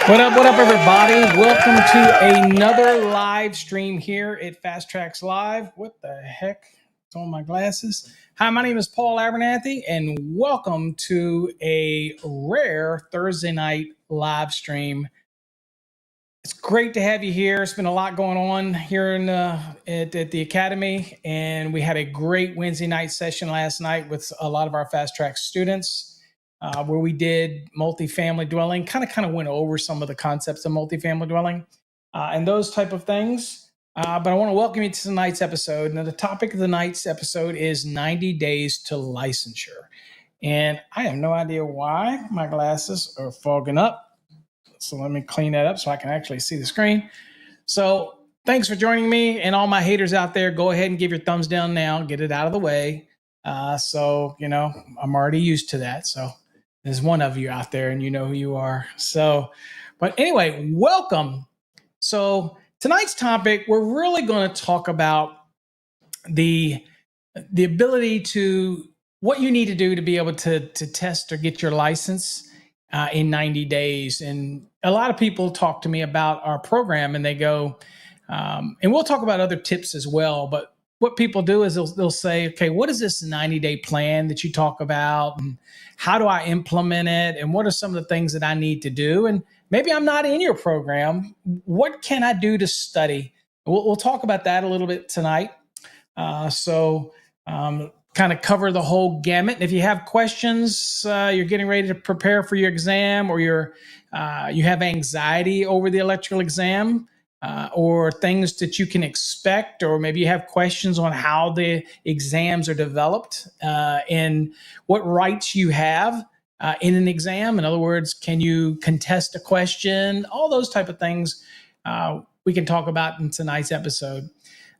What up, everybody? Welcome to another live stream here at Fast Trax Live. What the heck? It's on my glasses. Hi, my name is Paul Abernathy, and welcome to a rare Thursday night live stream. It's great to have you here. It's been a lot going on here at the Academy, and we had a great Wednesday night session last night with a lot of our Fast Trax students. Where we did multifamily dwelling, kind of went over some of the concepts of multifamily dwelling and those type of things. But I want to welcome you to tonight's episode. Now, the topic of tonight's episode is 90 days to licensure. And I have no idea why my glasses are fogging up. So let me clean that up so I can actually see the screen. So thanks for joining me, and all my haters out there, go ahead and give your thumbs down now, get it out of the way. So, you know, I'm already used to that. So there's one of you out there and you know who you are. So, but anyway, welcome. So tonight's topic, we're really going to talk about the ability to, what you need to do to be able to test or get your license in 90 days. And a lot of people talk to me about our program and they go, and we'll talk about other tips as well, but what people do is they'll say, okay, what is this 90-day plan that you talk about? And how do I implement it? And what are some of the things that I need to do? And maybe I'm not in your program. What can I do to study? We'll talk about that a little bit tonight. So kind of cover the whole gamut. And if you have questions, you're getting ready to prepare for your exam, or you have anxiety over the electrical exam, or things that you can expect, or maybe you have questions on how the exams are developed and what rights you have in an exam. In other words, can you contest a question? All those type of things we can talk about in tonight's episode.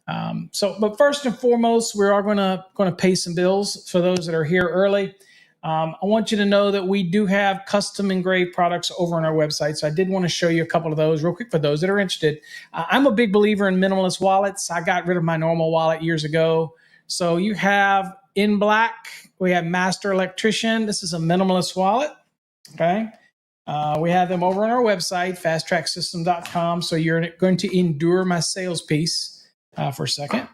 But first and foremost, we are going to pay some bills for those that are here early. I want you to know that we do have custom engraved products over on our website. So I did want to show you a couple of those real quick for those that are interested. I'm a big believer in minimalist wallets. I got rid of my normal wallet years ago. So you have in black, we have Master Electrician. This is a minimalist wallet. Okay. We have them over on our website, fasttracksystem.com. So you're going to endure my sales piece for a second.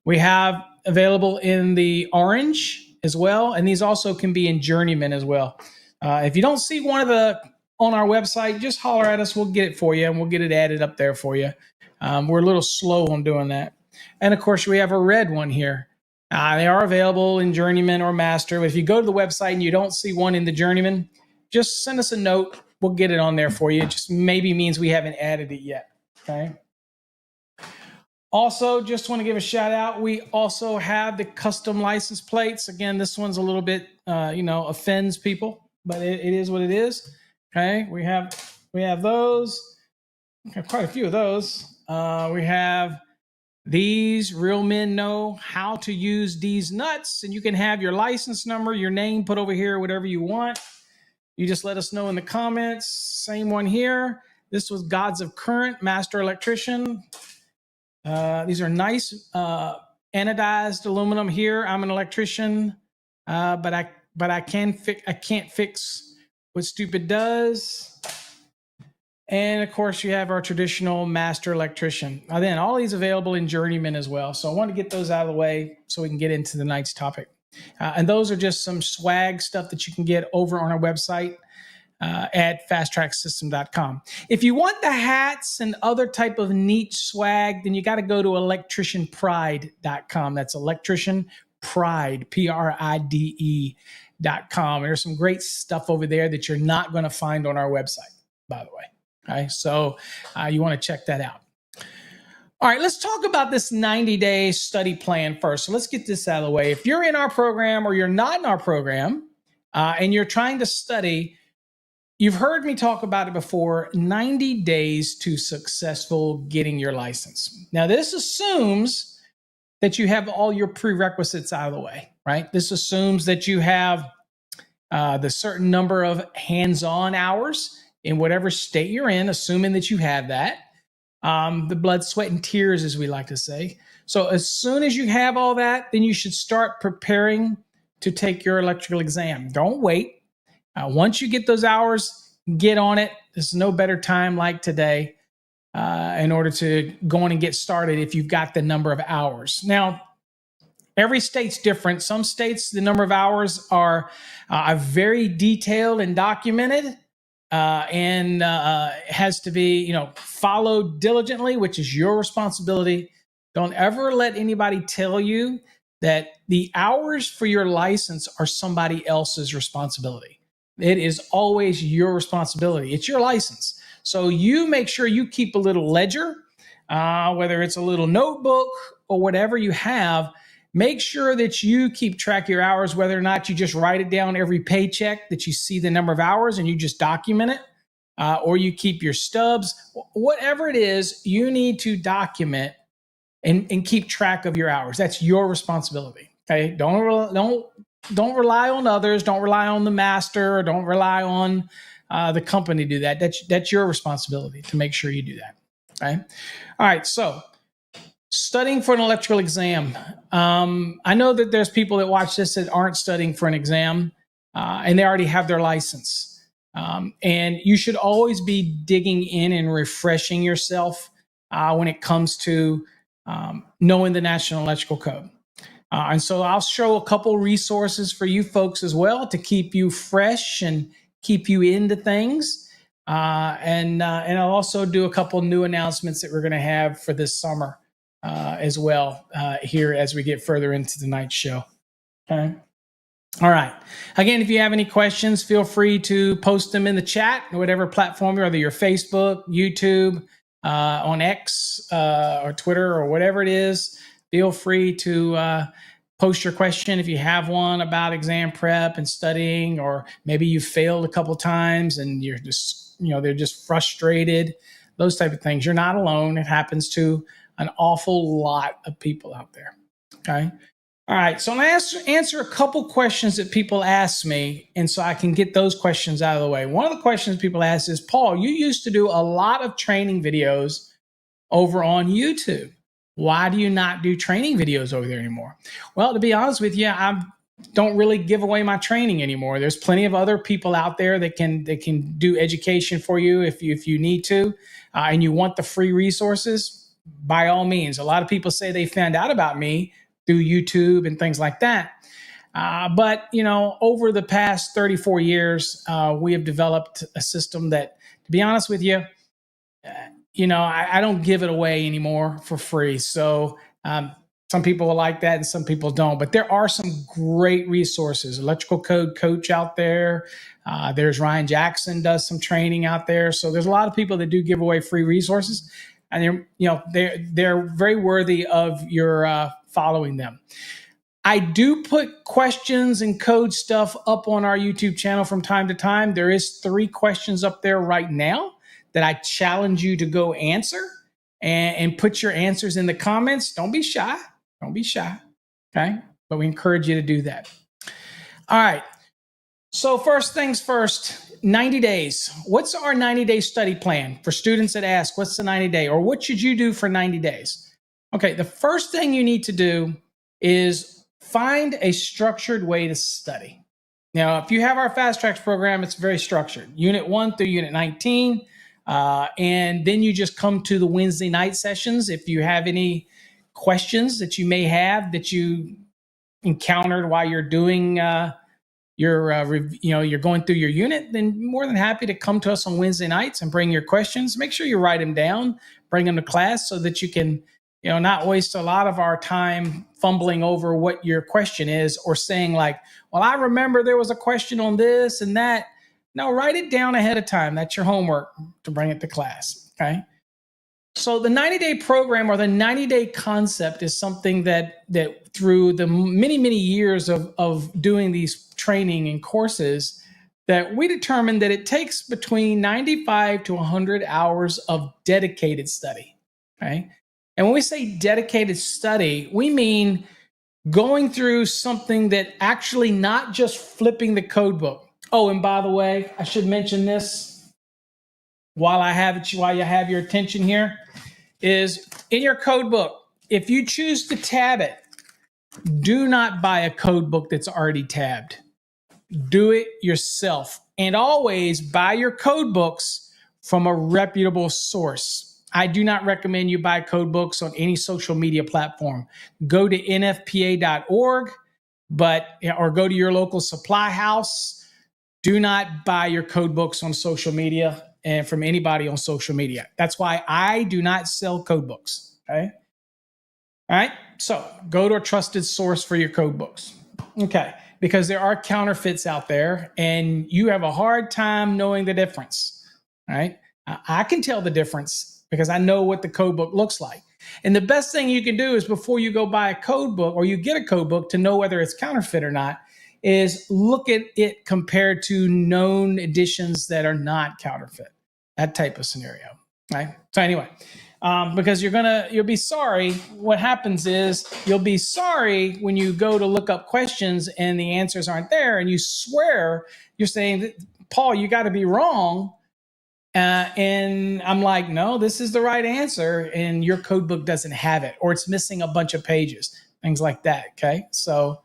We have available in the orange as well, and these also can be in journeyman as well. If you don't see one of the on our website, just holler at us. We'll get it for you, and we'll get it added up there for you. We're a little slow on doing that. And of course, we have a red one here. They are available in journeyman or master. But if you go to the website and you don't see one in the journeyman, just send us a note. We'll get it on there for you. It just maybe means we haven't added it yet. Okay. Also, just want to give a shout out. We also have the custom license plates. Again, this one's a little bit, offends people, but it is what it is. Okay, we have those. We have quite a few of those. We have these. Real men know how to use these nuts, and you can have your license number, your name put over here, whatever you want. You just let us know in the comments. Same one here. This was Gods of Current, Master Electrician. These are nice anodized aluminum here. I'm an electrician, but I can't fix what stupid does. And of course, you have our traditional Master Electrician. Then all these available in journeyman as well. So I want to get those out of the way so we can get into the night's topic. And those are just some swag stuff that you can get over on our website. At fasttracksystem.com. If you want the hats and other type of neat swag, then you got to go to electricianpride.com. That's pride, PRIDE.com. There's some great stuff over there that you're not going to find on our website, by the way. Okay, so you want to check that out. All right, let's talk about this 90-day study plan first. So let's get this out of the way. If you're in our program or you're not in our program and you're trying to study, you've heard me talk about it before, 90 days to successful getting your license. Now, this assumes that you have all your prerequisites out of the way, right? This assumes that you have the certain number of hands-on hours in whatever state you're in, assuming that you have that. The blood, sweat, and tears, as we like to say. So as soon as you have all that, then you should start preparing to take your electrical exam. Don't wait. Once you get those hours, get on it. There's no better time like today in order to go on and get started if you've got the number of hours. Now, every state's different. Some states, the number of hours are very detailed and documented. And has to be, followed diligently, which is your responsibility. Don't ever let anybody tell you that the hours for your license are somebody else's responsibility. It is always your responsibility. It's your license. So you make sure you keep a little ledger, whether it's a little notebook or whatever you have. Make sure that you keep track of your hours, whether or not you just write it down every paycheck that you see the number of hours and you just document it, or you keep your stubs. Whatever it is, you need to document and keep track of your hours. That's your responsibility. Okay, don't rely on others. Don't rely on the master. Or don't rely on the company to do that. That's your responsibility to make sure you do that. Okay. All right. So, studying for an electrical exam. I know that there's people that watch this that aren't studying for an exam and they already have their license. And you should always be digging in and refreshing yourself when it comes to knowing the National Electrical Code. And so I'll show a couple resources for you folks as well to keep you fresh and keep you into things. And I'll also do a couple new announcements that we're going to have for this summer. As well here as we get further into tonight's show. Okay. All right. Again, if you have any questions, feel free to post them in the chat, whatever platform, whether you're Facebook, YouTube, on X, or Twitter, or whatever it is. Feel free to post your question if you have one about exam prep and studying, or maybe you failed a couple times and you're just, they're just frustrated. Those type of things. You're not alone. It happens to an awful lot of people out there. Okay. All right. So I'm going to answer a couple questions that people ask me, and so I can get those questions out of the way. One of the questions people ask is, Paul, you used to do a lot of training videos over on YouTube. Why do you not do training videos over there anymore? Well, to be honest with you, I don't really give away my training anymore. There's plenty of other people out there that can do education for you if you need to, and you want the free resources. By all means. A lot of people say they found out about me through YouTube and things like that. But, over the past 34 years, we have developed a system that, to be honest with you, I don't give it away anymore for free. So some people will like that and some people don't. But there are some great resources. Electrical Code Coach out there. There's Ryan Jackson does some training out there. So there's a lot of people that do give away free resources. And they're very worthy of your following them. I do put questions and code stuff up on our YouTube channel from time to time. There is 3 questions up there right now that I challenge you to go answer and put your answers in the comments. Don't be shy. Don't be shy. Okay. But we encourage you to do that. All right. So first things first. 90 days. What's our 90-day study plan for students that ask, what's the 90-day, or what should you do for 90 days? Okay, the first thing you need to do is find a structured way to study. Now, if you have our Fast Tracks program, it's very structured. Unit 1 through Unit 19, and then you just come to the Wednesday night sessions. If you have any questions that you may have that you encountered while you're doing you're going through your unit, then more than happy to come to us on Wednesday nights and bring your questions. Make sure you write them down, bring them to class so that you can not waste a lot of our time fumbling over what your question is or saying like, well, I remember there was a question on this and that. No, write it down ahead of time. That's your homework to bring it to class. Okay. So the 90-day program or the 90-day concept is something that through the many, many years of doing these training and courses, that we determined that it takes between 95 to 100 hours of dedicated study. Okay. And when we say dedicated study, we mean going through something that actually not just flipping the code book. Oh, and by the way, I should mention this while you have your attention here, is in your code book, if you choose to tab it, do not buy a code book that's already tabbed. Do it yourself. And always buy your code books from a reputable source. I do not recommend you buy code books on any social media platform. Go to nfpa.org, or go to your local supply house. Do not buy your code books on social media and from anybody on social media. That's why I do not sell code books. Okay. All right. So go to a trusted source for your code books. Okay. Because there are counterfeits out there and you have a hard time knowing the difference. All right. I can tell the difference because I know what the code book looks like. And the best thing you can do is before you go buy a code book or you get a code book to know whether it's counterfeit or not, is look at it compared to known editions that are not counterfeit. That type of scenario. Right. So anyway, because you'll be sorry. What happens is you'll be sorry when you go to look up questions and the answers aren't there, and you swear you're saying, Paul, you got to be wrong. And I'm like, no, this is the right answer, and your code book doesn't have it, or it's missing a bunch of pages, things like that. Okay, so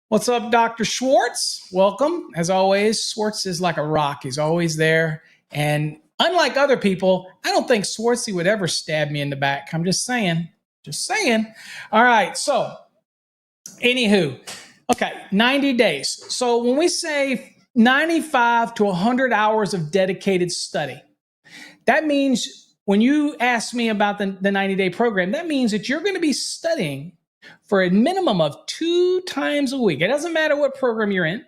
what's up, Dr. Schwartz? Welcome. As always, Schwartz is like a rock. He's always there, and unlike other people, I don't think Swartzy would ever stab me in the back. I'm just saying. All right. So, anywho, okay, 90 days. So when we say 95 to 100 hours of dedicated study, that means when you ask me about the 90-day program, that means that you're going to be studying for a minimum of 2 times a week. It doesn't matter what program you're in.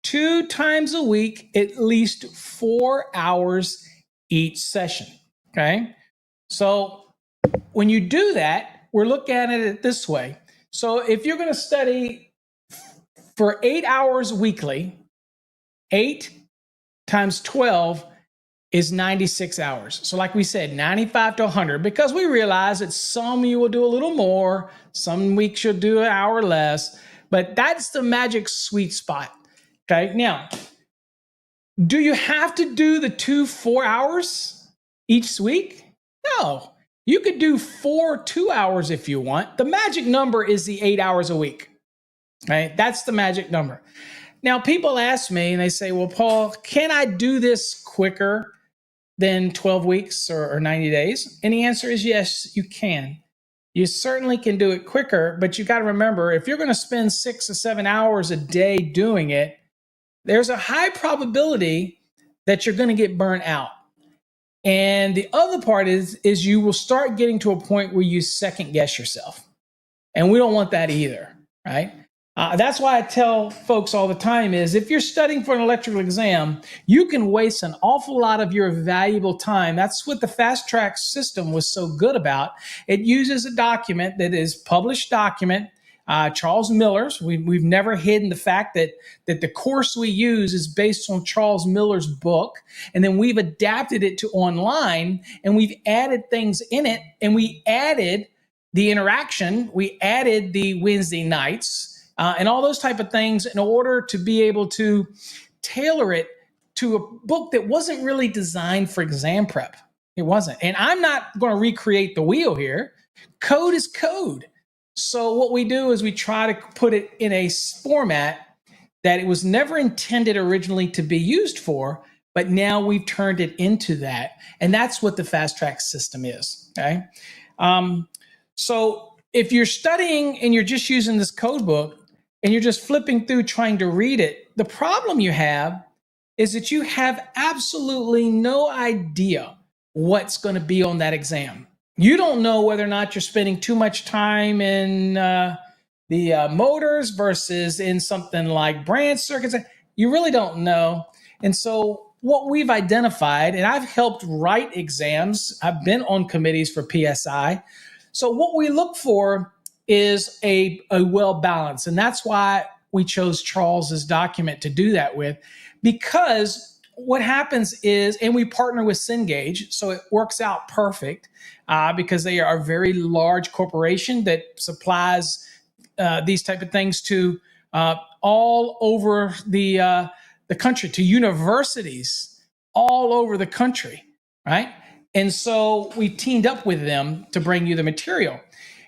2 times a week, at least 4 hours each session. Okay. So when you do that, we're looking at it this way. So if you're going to study for 8 hours weekly, 8 times 12 is 96 hours. So like we said, 95 to 100, because we realize that some you will do a little more, some weeks you'll do an hour less, but that's the magic sweet spot. Okay, now, do you have to do the 4 hours each week? No, you could do 2 hours if you want. The magic number is the 8 hours a week, right? That's the magic number. Now, people ask me and they say, well, Paul, can I do this quicker than 12 weeks or 90 days? And the answer is yes, you can. You certainly can do it quicker, but you got to remember, if you're going to spend 6 or 7 hours a day doing it, there's a high probability that you're going to get burnt out. And the other part is you will start getting to a point where you second guess yourself. And we don't want that either, right? That's why I tell folks all the time is if you're studying for an electrical exam, you can waste an awful lot of your valuable time. That's what the Fast Track system was so good about. It uses a document that is published document, Charles Miller's. We've never hidden the fact that the course we use is based on Charles Miller's book, and then we've adapted it to online, and we've added things in it, and we added the interaction, we added the Wednesday nights, and all those type of things in order to be able to tailor it to a book that wasn't really designed for exam prep. It wasn't. And I'm not going to recreate the wheel here. Code is code. So what we do is we try to put it in a format that it was never intended originally to be used for, but now we've turned it into that. And that's what the Fast Track system is. Okay. So if you're studying and you're just using this code book and you're just flipping through trying to read it, the problem you have is that you have absolutely no idea what's going to be on that exam. You don't know whether or not you're spending too much time in the motors versus in something like branch circuits. You really don't know. And so what we've identified, and I've helped write exams, I've been on committees for PSI. So what we look for is a well balance. And that's why we chose Charles's document to do that with, because what happens is, and we partner with Cengage, so it works out perfect because they are a very large corporation that supplies these type of things to all over the country, to universities all over the country, right? And so we teamed up with them to bring you the material.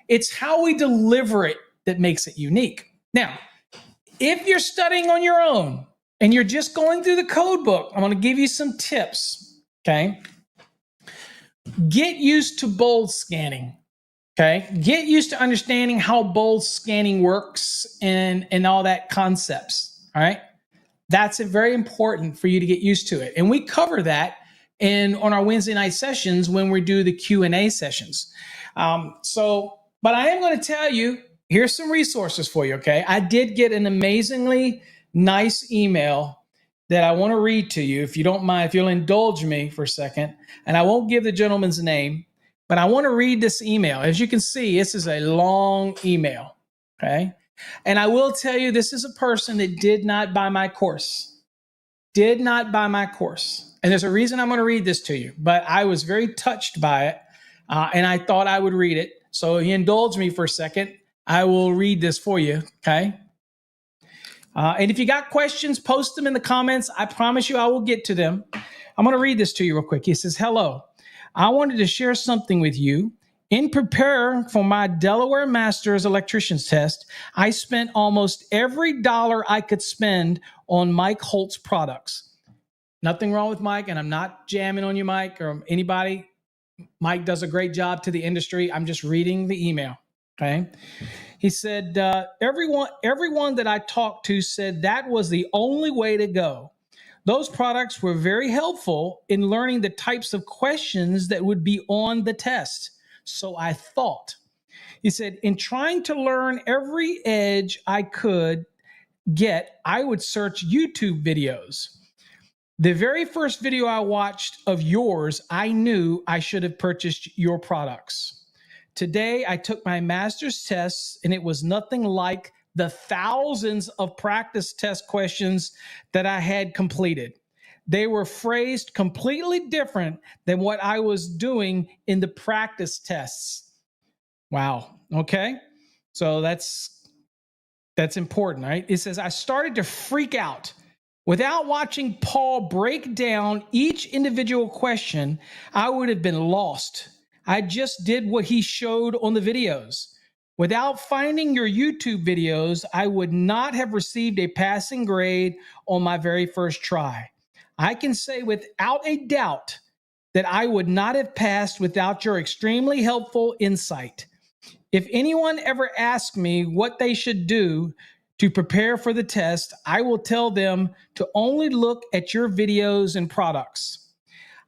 It's how we deliver it that makes it unique. Now, if you're studying on your own and you're just going through the code book, I'm going to give you some tips, okay? Get used to bold scanning, okay? Get used to understanding how bold scanning works and all that concepts, all right? That's very important for you to get used to it. And we cover that on our Wednesday night sessions when we do the Q&A sessions. But I am going to tell you, here's some resources for you, okay? I did get an amazingly nice email that I want to read to you, if you don't mind, if you'll indulge me for a second. And I won't give the gentleman's name, but I want to read this email. As you can see, this is a long email, okay? And I will tell you, this is a person that did not buy my course. Did not buy my course. And there's a reason I'm going to read this to you, but I was very touched by it, and I thought I would read it. So you indulge me for a second. I will read this for you, okay? And if you got questions, post them in the comments. I promise you I will get to them. I'm going to read this to you real quick. He says, hello. I wanted to share something with you. In preparing for my Delaware Master's electrician's test, I spent almost every dollar I could spend on Mike Holt's products. Nothing wrong with Mike, and I'm not jamming on you, Mike, or anybody. Mike does a great job to the industry. I'm just reading the email, okay? He said, everyone that I talked to said that was the only way to go. Those products were very helpful in learning the types of questions that would be on the test. So I thought. He said, in trying to learn every edge I could get, I would search YouTube videos. The very first video I watched of yours, I knew I should have purchased your products. Today, I took my master's tests, and it was nothing like the thousands of practice test questions that I had completed. They were phrased completely different than what I was doing in the practice tests. Wow. Okay. So that's important, right? It says, I started to freak out. Without watching Paul break down each individual question, I would have been lost. I just did what he showed on the videos. Without finding your YouTube videos, I would not have received a passing grade on my very first try. I can say without a doubt that I would not have passed without your extremely helpful insight. If anyone ever asks me what they should do to prepare for the test, I will tell them to only look at your videos and products.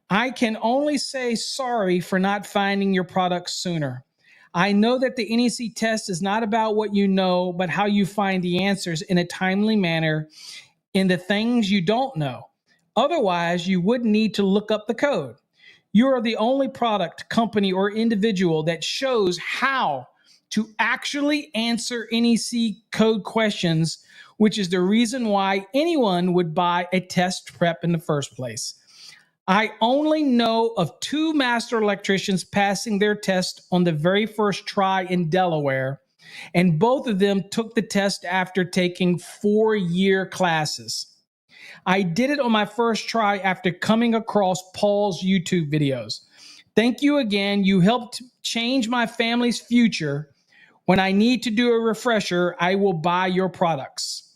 I can only say sorry for not finding your products sooner. I know that the NEC test is not about what you know, but how you find the answers in a timely manner in the things you don't know. Otherwise, you wouldn't need to look up the code. You are the only product, company, or individual that shows how to actually answer NEC code questions, which is the reason why anyone would buy a test prep in the first place. I only know of 2 master electricians passing their test on the very first try in Delaware, and both of them took the test after taking 4-year classes. I did it on my first try after coming across Paul's YouTube videos. Thank you again. You helped change my family's future. When I need to do a refresher, I will buy your products.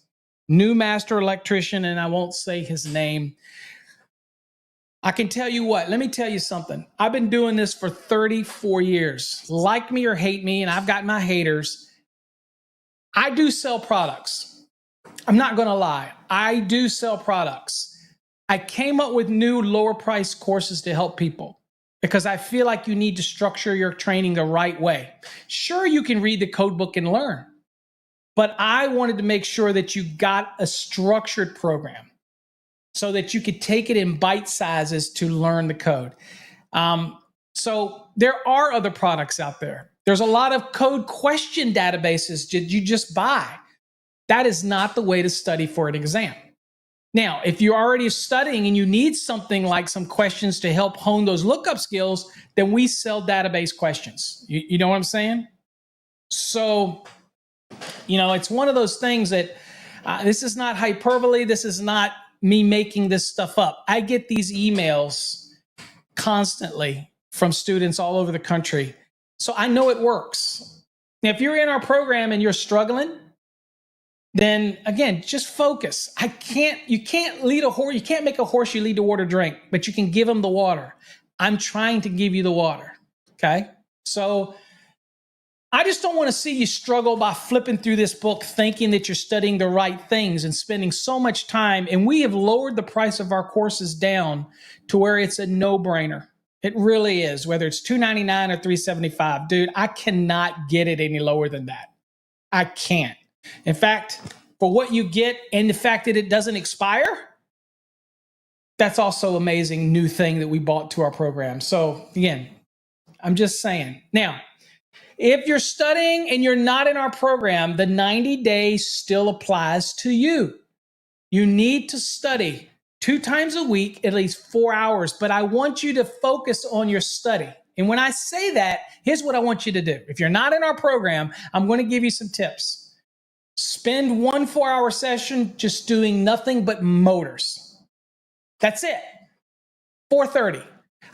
New master electrician, and I won't say his name. I can tell you what, let me tell you something. I've been doing this for 34 years. Like me or hate me, and I've got my haters. I do sell products. I'm not going to lie. I do sell products. I came up with new lower price courses to help people. because I feel like you need to structure your training the right way. Sure, you can read the code book and learn, but I wanted to make sure that you got a structured program so that you could take it in bite sizes to learn the code. So there are other products out there. There's a lot of code question databases that you just buy. That is not the way to study for an exam. Now, if you're already studying and you need something like some questions to help hone those lookup skills, then we sell database questions. You know what I'm saying? So, it's one of those things that this is not hyperbole. This is not me making this stuff up. I get these emails constantly from students all over the country. So I know it works. Now, if you're in our program and you're struggling, then again, just focus. You can't lead a horse. You can't make a horse you lead the water drink, but you can give him the water. I'm trying to give you the water. Okay. So I just don't want to see you struggle by flipping through this book thinking that you're studying the right things and spending so much time. And we have lowered the price of our courses down to where it's a no-brainer. It really is, whether it's $299 or $375. Dude, I cannot get it any lower than that. I can't. In fact, for what you get and the fact that it doesn't expire, that's also an amazing new thing that we bought to our program. So again, I'm just saying. Now, if you're studying and you're not in our program, the 90 days still applies to you. You need to study 2 times a week, at least 4 hours, but I want you to focus on your study. And when I say that, here's what I want you to do. If you're not in our program, I'm going to give you some tips. Spend 1 4-hour session just doing nothing but motors. That's it. 430.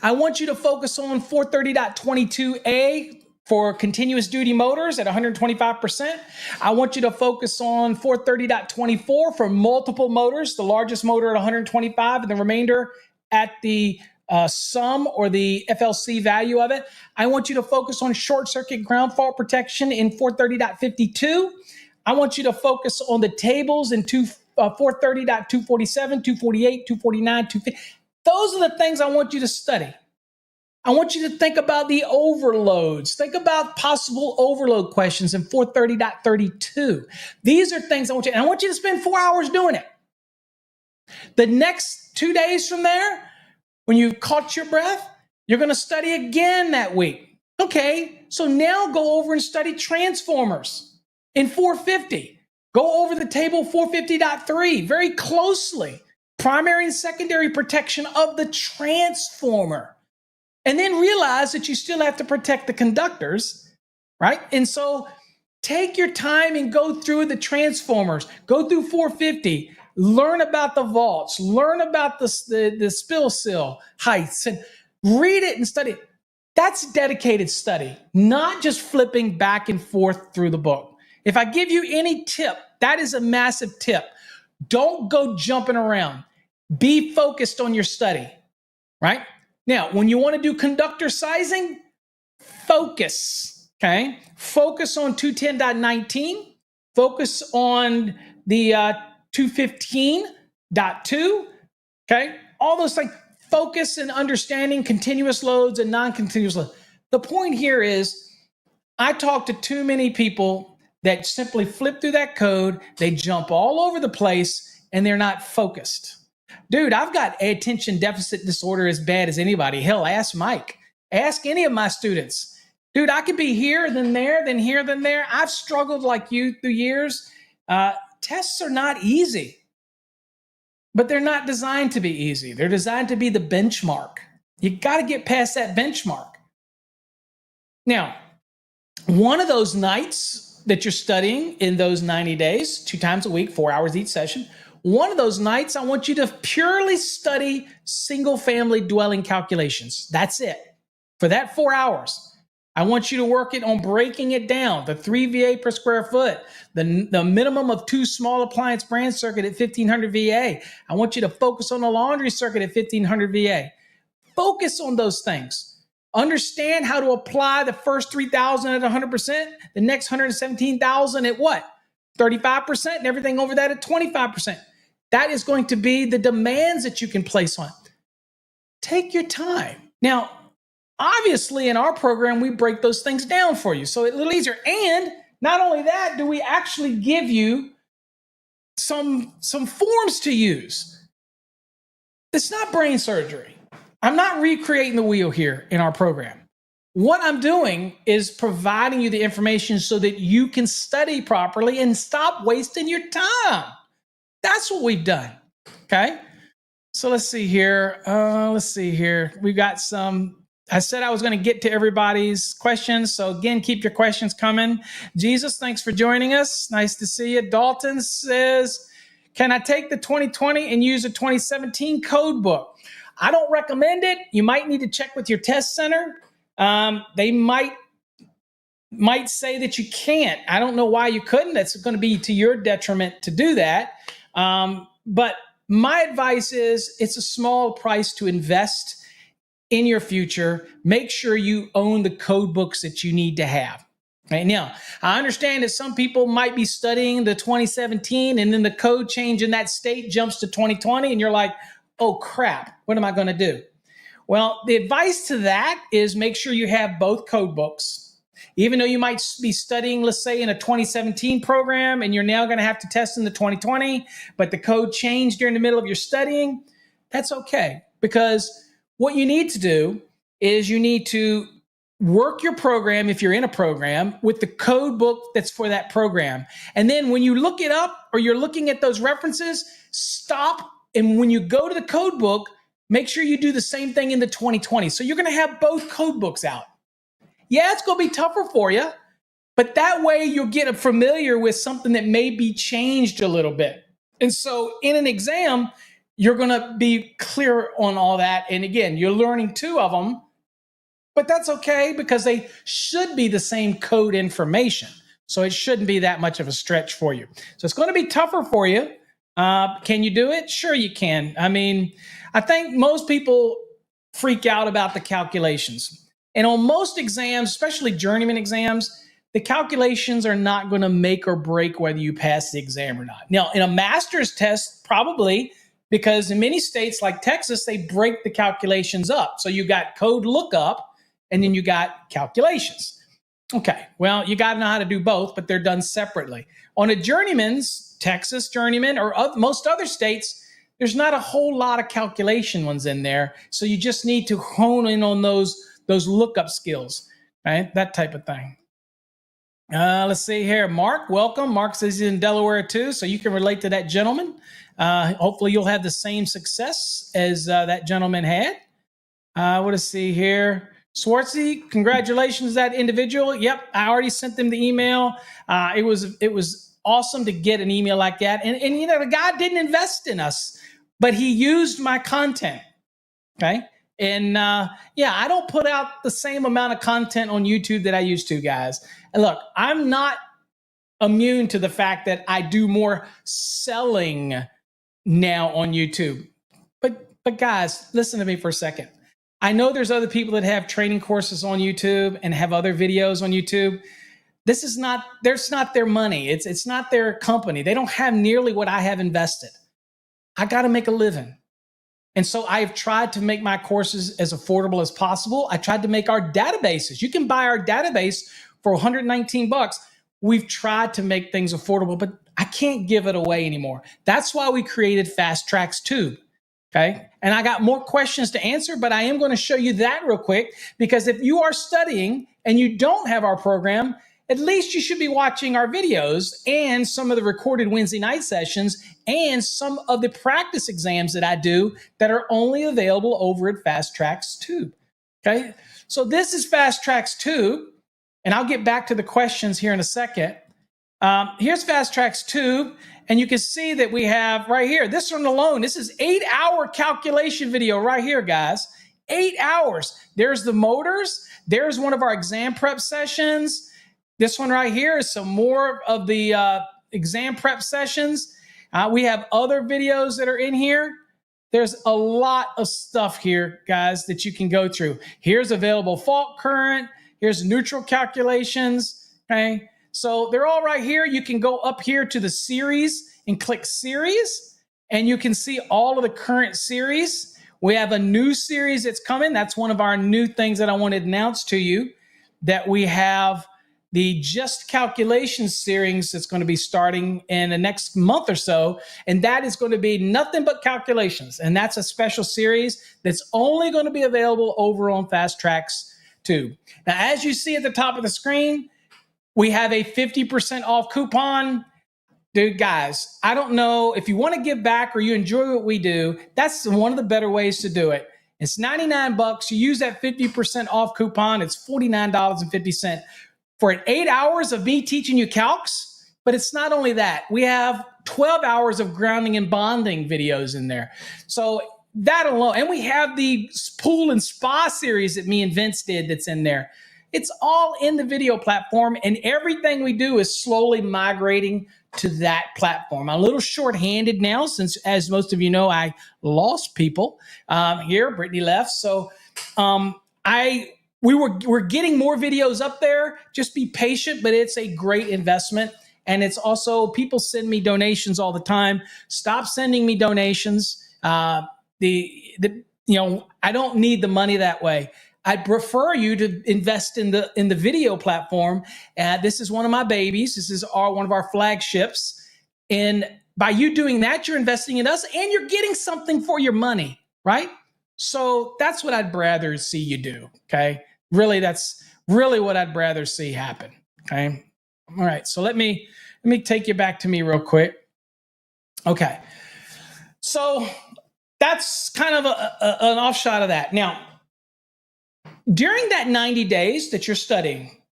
I want you to focus on 430.22a for continuous duty motors at 125%. I want you to focus on 430.24 for multiple motors, the largest motor at 125 and the remainder at the sum or the FLC value of it. I want you to focus on short circuit ground fault protection in 430.52. I want you to focus on the tables in 430.247, 248, 249, 250. Those are the things I want you to study. I want you to think about the overloads. Think about possible overload questions in 430.32. These are things I want you, and I want you to spend 4 hours doing it. The next 2 days from there, when you've caught your breath, you're going to study again that week. Okay, so now go over and study transformers in 450. Go over the table 450.3 very closely. Primary and secondary protection of the transformer. And then realize that you still have to protect the conductors, right? And so take your time and go through the transformers. Go through 450. Learn about the vaults. Learn about the spill sill heights. And read it and study it. That's dedicated study, not just flipping back and forth through the book. If I give you any tip, that is a massive tip. Don't go jumping around. Be focused on your study, right? Now, when you want to do conductor sizing, focus, okay? Focus on 210.19. Focus on the 215.2, okay? All those things. Focus and understanding continuous loads and non-continuous loads. The point here is I talk to too many people that simply flip through that code, they jump all over the place, and they're not focused. Dude, I've got attention deficit disorder as bad as anybody. Hell, ask Mike. Ask any of my students. Dude, I could be here, then there, then here, then there. I've struggled like you through years. Tests are not easy, but they're not designed to be easy. They're designed to be the benchmark. You got to get past that benchmark. Now, one of those nights that you're studying in those 90 days, 2 times a week, 4 hours each session, one of those nights, I want you to purely study single-family dwelling calculations. That's it. For that 4 hours, I want you to work it on breaking it down, the 3 VA per square foot, the minimum of 2 small appliance branch circuit at 1,500 VA. I want you to focus on the laundry circuit at 1,500 VA. Focus on those things. Understand how to apply the first 3,000 at 100%, the next 117,000 at what? 35%, and everything over that at 25%. That is going to be the demands that you can place on it. Take your time. Now, Obviously, in our program, we break those things down for you. So it's a little easier. And not only that, do we actually give you some forms to use. It's not brain surgery. I'm not recreating the wheel here in our program. What I'm doing is providing you the information so that you can study properly and stop wasting your time. That's what we've done. Okay. So let's see here. We've got some. I said I was going to get to everybody's questions. So again, keep your questions coming. Jesus, thanks for joining us. Nice to see you. Dalton says, can I take the 2020 and use a 2017 code book? I don't recommend it. You might need to check with your test center. They might say that you can't. I don't know why you couldn't. That's going to be to your detriment to do that. But my advice is it's a small price to invest in your future. Make sure you own the code books that you need to have. Right now, I understand that some people might be studying the 2017 and then the code change in that state jumps to 2020 and you're like, oh crap, what am I going to do? Well, the advice to that is make sure you have both code books. Even though you might be studying, let's say, in a 2017 program and you're now going to have to test in the 2020, but the code changed during the middle of your studying, that's okay. Because what you need to do is you need to work your program, if you're in a program, with the code book that's for that program. And then when you look it up or you're looking at those references, stop. And when you go to the code book, make sure you do the same thing in the 2020. So you're going to have both code books out. Yeah, it's going to be tougher for you, but that way you'll get familiar with something that may be changed a little bit. And so in an exam, you're going to be clear on all that. And again, you're learning two of them, but that's okay because they should be the same code information. So it shouldn't be that much of a stretch for you. So it's going to be tougher for you. Can you do it? Sure you can. I mean, I think most people freak out about the calculations. And on most exams, especially journeyman exams, the calculations are not going to make or break whether you pass the exam or not. Now, in a master's test, probably, because in many states like Texas, they break the calculations up. So you got code lookup and then you got calculations. Okay, well, you got to know how to do both, but they're done separately. On a journeyman's, Texas journeyman, or most other states, there's not a whole lot of calculation ones in there. So you just need to hone in on those lookup skills, right? That type of thing. Let's see here. Mark, welcome. Mark says he's in Delaware too, so you can relate to that gentleman. Hopefully you'll have the same success as that gentleman had. What to see here? Swartzy, congratulations, that individual. Yep, I already sent them the email. It was awesome to get an email like that. And you know, the guy didn't invest in us, but he used my content. Okay. And yeah, I don't put out the same amount of content on YouTube that I used to, guys. And look, I'm not immune to the fact that I do more selling now on YouTube. But guys, listen to me for a second. I know there's other people that have training courses on YouTube and have other videos on YouTube. That's not their money. It's not their company. They don't have nearly what I have invested. I got to make a living. And so I've tried to make my courses as affordable as possible. I tried to make our databases. You can buy our database for $119. We've tried to make things affordable, but I can't give it away anymore. That's why we created Fast Trax Tube. Okay. And I got more questions to answer, but I am going to show you that real quick, because if you are studying and you don't have our program, at least you should be watching our videos and some of the recorded Wednesday night sessions and some of the practice exams that I do that are only available over at Fast Trax Tube. Okay. So this is Fast Trax Tube, and I'll get back to the questions here in a second. Here's Fast Trax Tube. And you can see that we have right here, this one alone, this is 8-hour calculation video right here, guys. 8 hours. There's the motors. There's one of our exam prep sessions. This one right here is some more of the exam prep sessions. We have other videos that are in here. There's a lot of stuff here, guys, that you can go through. Here's available fault current. Here's neutral calculations, okay? So they're all right here. You can go up here to the series and click series, and you can see all of the current series. We have a new series that's coming. That's one of our new things that I want to announce to you, that we have the Just Calculations series that's going to be starting in the next month or so. And that is going to be nothing but calculations. And that's a special series that's only going to be available over on Fast Trax 2. Now, as you see at the top of the screen, we have a 50% off coupon. Dude, guys, I don't know if you want to give back or you enjoy what we do. That's one of the better ways to do it. It's $99. You use that 50% off coupon. It's $49.50 for 8 hours of me teaching you calcs. But it's not only that. We have 12 hours of grounding and bonding videos in there. So that alone, and we have the pool and spa series that me and Vince did that's in there. It's all in the video platform, and everything we do is slowly migrating to that platform. I'm a little short-handed now since, as most of you know, I lost people here. Brittany left. So we're getting more videos up there. Just be patient, but it's a great investment. And it's also, people send me donations all the time. Stop sending me donations. I don't need the money that way. I'd prefer you to invest in the video platform. This is one of my babies. This is one of our flagships. And by you doing that, you're investing in us and you're getting something for your money, right? So that's what I'd rather see you do, okay? Really, that's really what I'd rather see happen, okay? All right, so let me take you back to me real quick. Okay, so that's kind of an offshot of that. Now, during that 90 days that you're studying,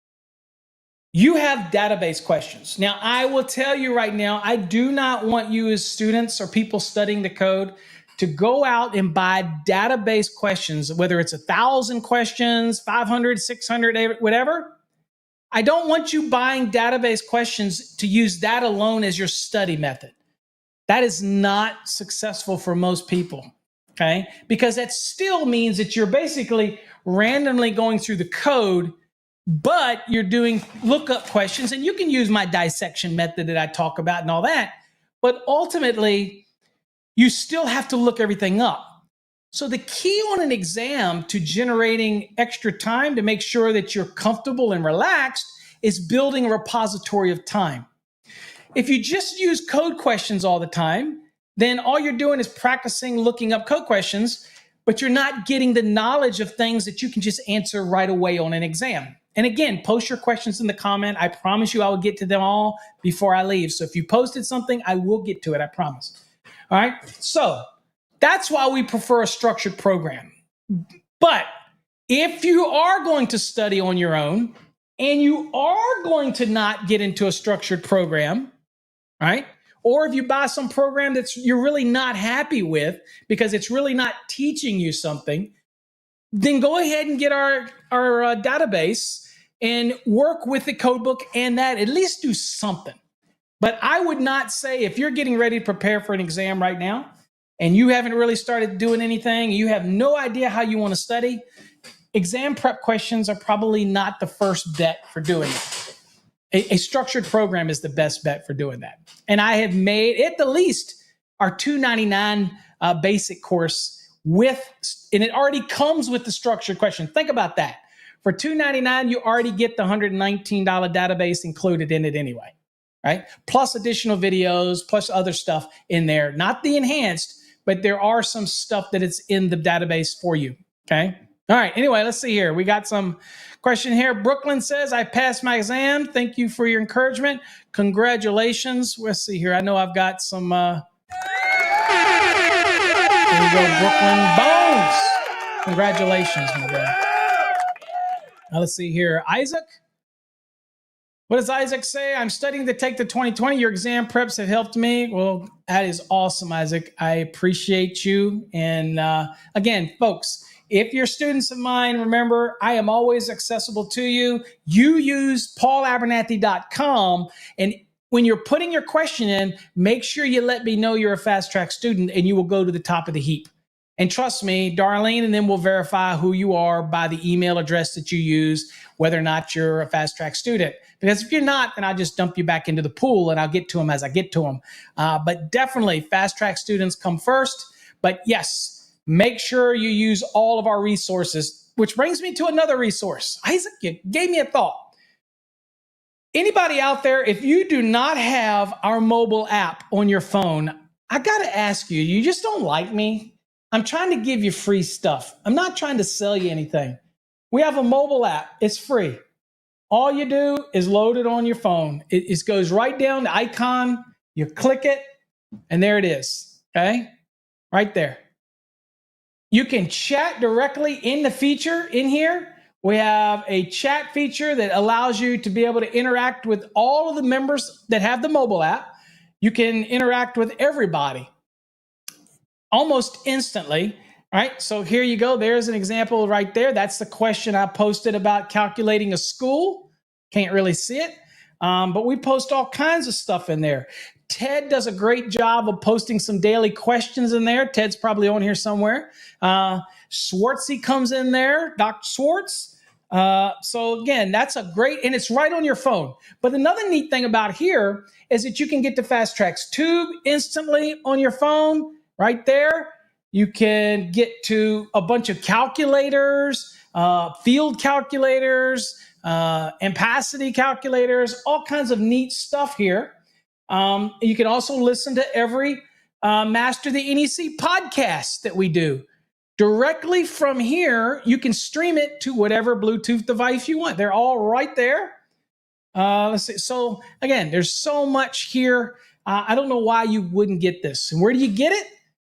you have database questions. Now, I will tell you right now, I do not want you as students or people studying the code to go out and buy database questions, whether it's 1,000 questions, 500, 600, whatever. I don't want you buying database questions to use that alone as your study method. That is not successful for most people, okay? Because that still means that you're basically randomly going through the code, but you're doing lookup questions, and you can use my dissection method that I talk about and all that, but ultimately, you still have to look everything up. So the key on an exam to generating extra time to make sure that you're comfortable and relaxed is building a repository of time. If you just use code questions all the time, then all you're doing is practicing looking up code questions, but you're not getting the knowledge of things that you can just answer right away on an exam. And again, post your questions in the comment. I promise you I will get to them all before I leave. So if you posted something, I will get to it, I promise. All right, so that's why we prefer a structured program. But if you are going to study on your own and you are going to not get into a structured program, right? Or if you buy some program that you're really not happy with because it's really not teaching you something, then go ahead and get our database and work with the code book and that, at least do something. But I would not say, if you're getting ready to prepare for an exam right now and you haven't really started doing anything, you have no idea how you want to study, exam prep questions are probably not the first bet for doing it. A structured program is the best bet for doing that. And I have made, at the least, our $299 basic course and it already comes with the structured question. Think about that. For $299, you already get the $119 database included in it anyway. Right? Plus additional videos, plus other stuff in there. Not the enhanced, but there are some stuff that it's in the database for you. Okay? All right. Anyway, let's see here. We got some question here. Brooklyn says, I passed my exam. Thank you for your encouragement. Congratulations. Let's see here. I know I've got some. There you go, Brooklyn. Bones. Congratulations, my brother. Now let's see here. Isaac. What does Isaac say? I'm studying to take the 2020. Your exam preps have helped me. Well, that is awesome, Isaac. I appreciate you. And again, folks, if you're students of mine, remember, I am always accessible to you. You use paulabernathy.com. And when you're putting your question in, make sure you let me know you're a Fast Track student and you will go to the top of the heap. And trust me, Darlene, and then we'll verify who you are by the email address that you use, whether or not you're a Fast Track student. Because if you're not, then I'll just dump you back into the pool and I'll get to them as I get to them. But definitely, Fast Track students come first. But yes, Make sure you use all of our resources, which brings me to another resource. Isaac, you gave me a thought. Anybody out there, if you do not have our mobile app on your phone, I got to ask you, you just don't like me? I'm trying to give you free stuff. I'm not trying to sell you anything. We have a mobile app. It's free. All you do is load it on your phone. It goes right down the icon. You click it, and there it is. Okay? Right there. You can chat directly in the feature in here. We have a chat feature that allows you to be able to interact with all of the members that have the mobile app. You can interact with everybody almost instantly. All right, so here you go. There's an example right there. That's the question I posted about calculating a school. Can't really see it, but we post all kinds of stuff in there. Ted does a great job of posting some daily questions in there. Ted's probably on here somewhere. Swartzy comes in there, Dr. Swartz. So again, that's a great, and it's right on your phone. But another neat thing about here is that you can get to Fast Trax Tube instantly on your phone right there. You can get to a bunch of calculators, field calculators, ampacity calculators, all kinds of neat stuff here. You can also listen to every Master the NEC podcast that we do. Directly from here, you can stream it to whatever Bluetooth device you want. They're all right there. Let's see. So again, there's so much here. I don't know why you wouldn't get this. And where do you get it?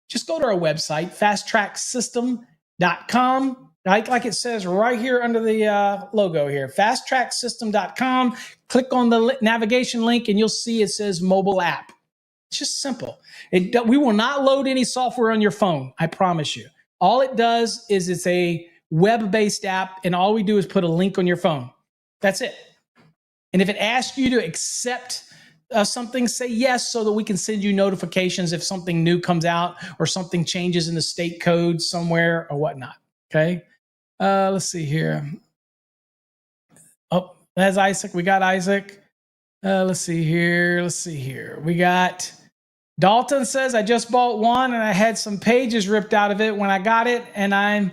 Just go to our website, fasttracksystem.com. Like it says right here under the logo here, fasttracksystem.com. Click on the navigation link and you'll see it says mobile app. It's just simple. We will not load any software on your phone, I promise you. All it does is it's a web-based app, and all we do is put a link on your phone. That's it. And if it asks you to accept something, say yes, so that we can send you notifications if something new comes out or something changes in the state code somewhere or whatnot. Okay. Let's see here. Oh, that's Isaac. We got Isaac. Let's see here. We got Dalton says, I just bought one and I had some pages ripped out of it when I got it. And I'm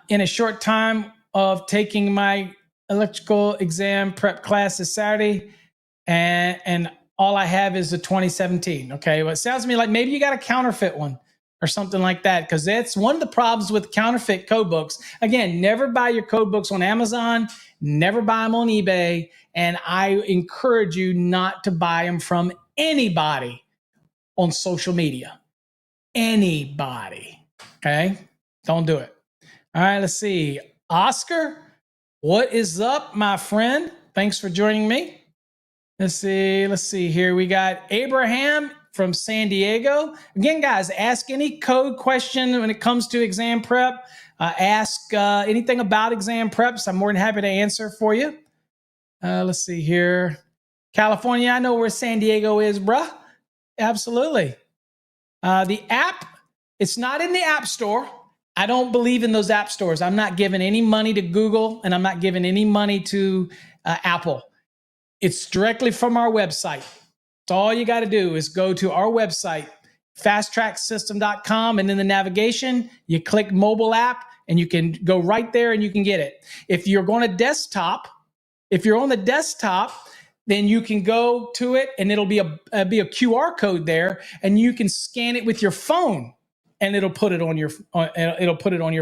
in a short time of taking my electrical exam prep class this Saturday. And all I have is the 2017. Okay. Well, it sounds to me like maybe you got a counterfeit one or something like that, because that's one of the problems with counterfeit code books. Again, never buy your code books on Amazon, never buy them on eBay. And I encourage you not to buy them from anybody on social media. Anybody. Okay? Don't do it. All right, let's see. Oscar, what is up, my friend? Thanks for joining me. Let's see here. We got Abraham from San Diego. Again, guys, ask any code question when it comes to exam prep. Ask anything about exam preps. I'm more than happy to answer for you. Let's see here. California, I know where San Diego is, bruh. Absolutely. The app, it's not in the App Store. I don't believe in those app stores. I'm not giving any money to Google, and I'm not giving any money to Apple. It's directly from our website. So all you got to do is go to our website, fasttracksystem.com, and in the navigation, you click mobile app, and you can go right there and you can get it. If you're on the desktop, then you can go to it and it'll be a QR code there, and you can scan it with your phone and it'll put it on your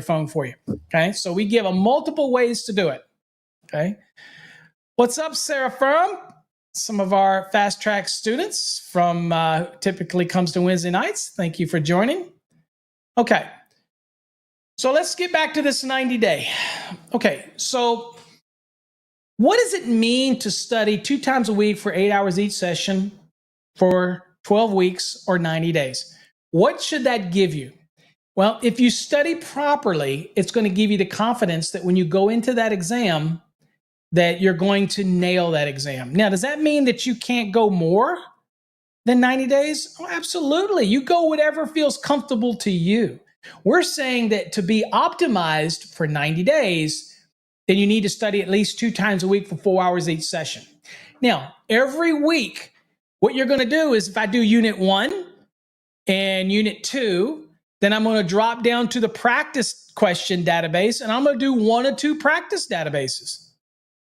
phone for you. Okay. So we give multiple ways to do it. Okay. What's up, Sarah Firm? Some of our Fast Track students from typically comes to Wednesday nights. Thank you for joining. Okay. So let's get back to this 90-day. Okay. So what does it mean to study 2 times a week for 8 hours each session for 12 weeks or 90 days? What should that give you? Well, if you study properly, it's going to give you the confidence that when you go into that exam, that you're going to nail that exam. Now, does that mean that you can't go more than 90 days? Oh, absolutely. You go whatever feels comfortable to you. We're saying that to be optimized for 90 days, then you need to study at least 2 times a week for 4 hours each session. Now, every week, what you're going to do is if I do unit 1 and unit 2, Then I'm going to drop down to the practice question database, and I'm going to do 1 or 2 practice databases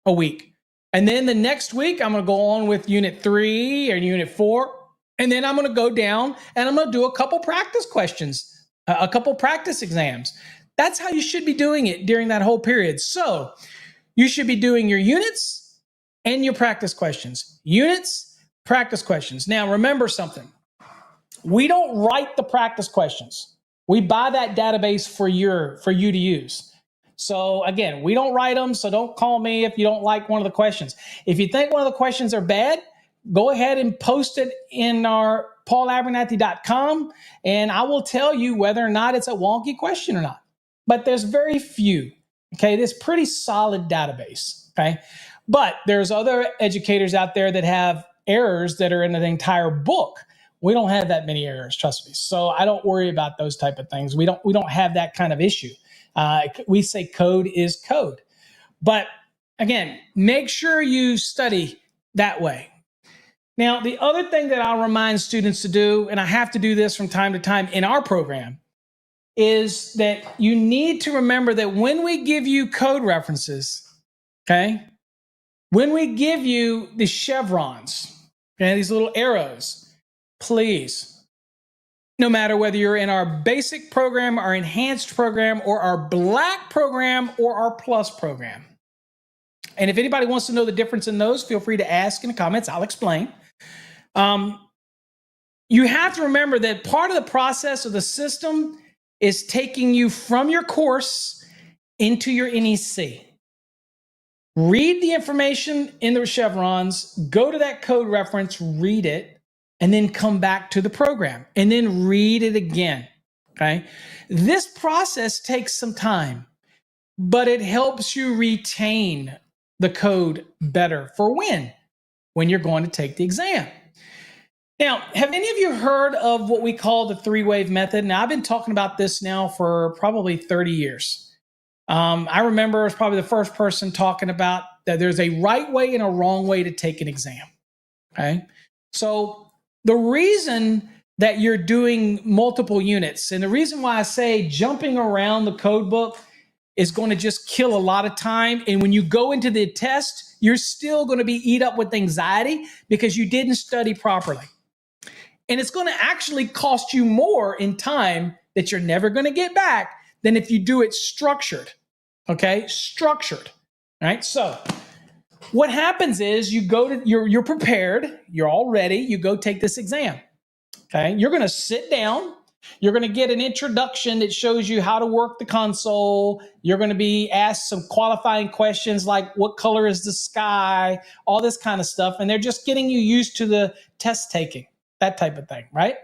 a week. And then the next week, I'm going to go on with unit 3 or unit 4. And then I'm going to go down and I'm going to do a couple practice questions, a couple practice exams. That's how you should be doing it during that whole period. So you should be doing your units and your practice questions. Units, practice questions. Now, remember something. We don't write the practice questions. We buy that database for you to use. So again, we don't write them, so don't call me if you don't like one of the questions. If you think one of the questions are bad, go ahead and post it in our paulabernathy.com, and I will tell you whether or not it's a wonky question or not. But there's very few, okay? This pretty solid database, okay? But there's other educators out there that have errors that are in the entire book. We don't have that many errors, trust me. So I don't worry about those type of things. We don't have that kind of issue. We say code is code. But again, make sure you study that way. Now, the other thing that I'll remind students to do, and I have to do this from time to time in our program, is that you need to remember that when we give you code references, okay, when we give you the chevrons, okay, these little arrows, please, no matter whether you're in our basic program, our enhanced program, or our black program, or our plus program. And if anybody wants to know the difference in those, feel free to ask in the comments. I'll explain. You have to remember that part of the process of the system is taking you from your course into your NEC. Read the information in the chevrons, go to that code reference, read it, and then come back to the program and then read it again, okay? This process takes some time, but it helps you retain the code better for when you're going to take the exam. Now, have any of you heard of what we call the 3-wave method? Now, I've been talking about this now for probably 30 years. I remember I was probably the first person talking about that there's a right way and a wrong way to take an exam, okay? So the reason that you're doing multiple units, and the reason why I say jumping around the code book is going to just kill a lot of time. And when you go into the test, you're still going to be eat up with anxiety because you didn't study properly. And it's going to actually cost you more in time that you're never going to get back than if you do it structured, okay? Structured, all right? So what happens is you go to, you're prepared, you're all ready, you go take this exam, okay? You're going to sit down. You're going to get an introduction that shows you how to work the console. You're going to be asked some qualifying questions like what color is the sky, all this kind of stuff. And they're just getting you used to the test taking, that type of thing, right?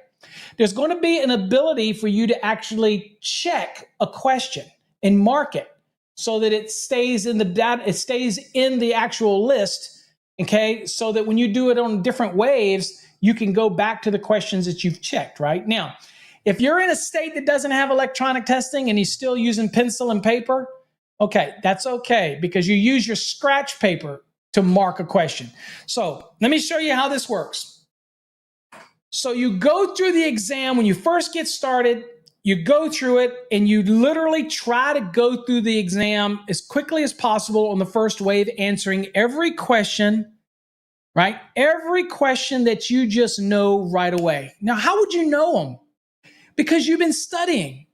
There's going to be an ability for you to actually check a question and mark it so that it stays in the data, it stays in the actual list, okay? So that when you do it on different waves, you can go back to the questions that you've checked, right? Now, if you're in a state that doesn't have electronic testing and you're still using pencil and paper, okay, that's okay because you use your scratch paper to mark a question. So let me show you how this works. So you go through the exam when you first get started, you go through it and you literally try to go through the exam as quickly as possible on the first wave, answering every question, right? Every question that you just know right away. Now, how would you know them? Because you've been studying.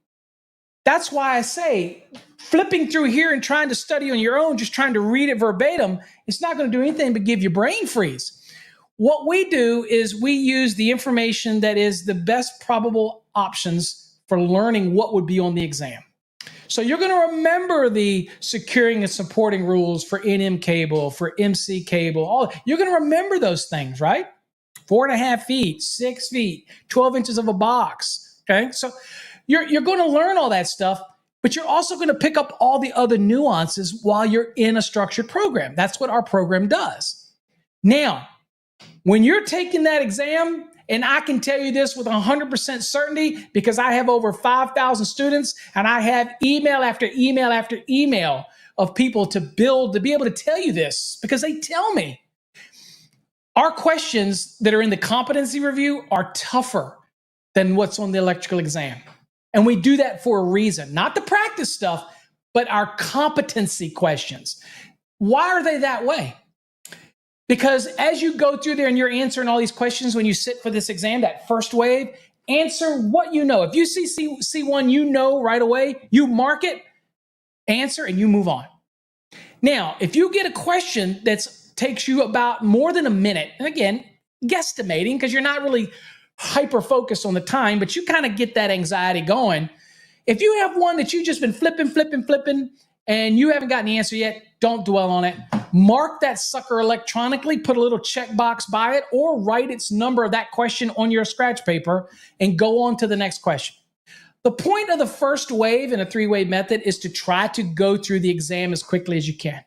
That's why I say flipping through here and trying to study on your own, just trying to read it verbatim, it's not going to do anything but give you brain freeze. What we do is we use the information that is the best probable options for learning what would be on the exam. So you're going to remember the securing and supporting rules for NM cable, for MC cable. You're going to remember those things, right? 4.5 feet, 6 feet, 12 inches of a box. Okay, so you're going to learn all that stuff, but you're also going to pick up all the other nuances while you're in a structured program. That's what our program does. Now, when you're taking that exam, and I can tell you this with 100% certainty because I have over 5,000 students and I have email after email after email of people to be able to tell you this because they tell me. Our questions that are in the competency review are tougher than what's on the electrical exam. And we do that for a reason, not the practice stuff, but our competency questions. Why are they that way? Because as you go through there and you're answering all these questions when you sit for this exam, that first wave, answer what you know. If you see one you know right away, you mark it, answer, and you move on. Now, if you get a question that takes you about more than a minute, and again, guesstimating because you're not really hyper-focused on the time, but you kind of get that anxiety going. If you have one that you've just been flipping, and you haven't gotten the answer yet, don't dwell on it. Mark that sucker electronically, put a little checkbox by it, or write its number of that question on your scratch paper and go on to the next question. The point of the first wave in a 3-wave method is to try to go through the exam as quickly as you can.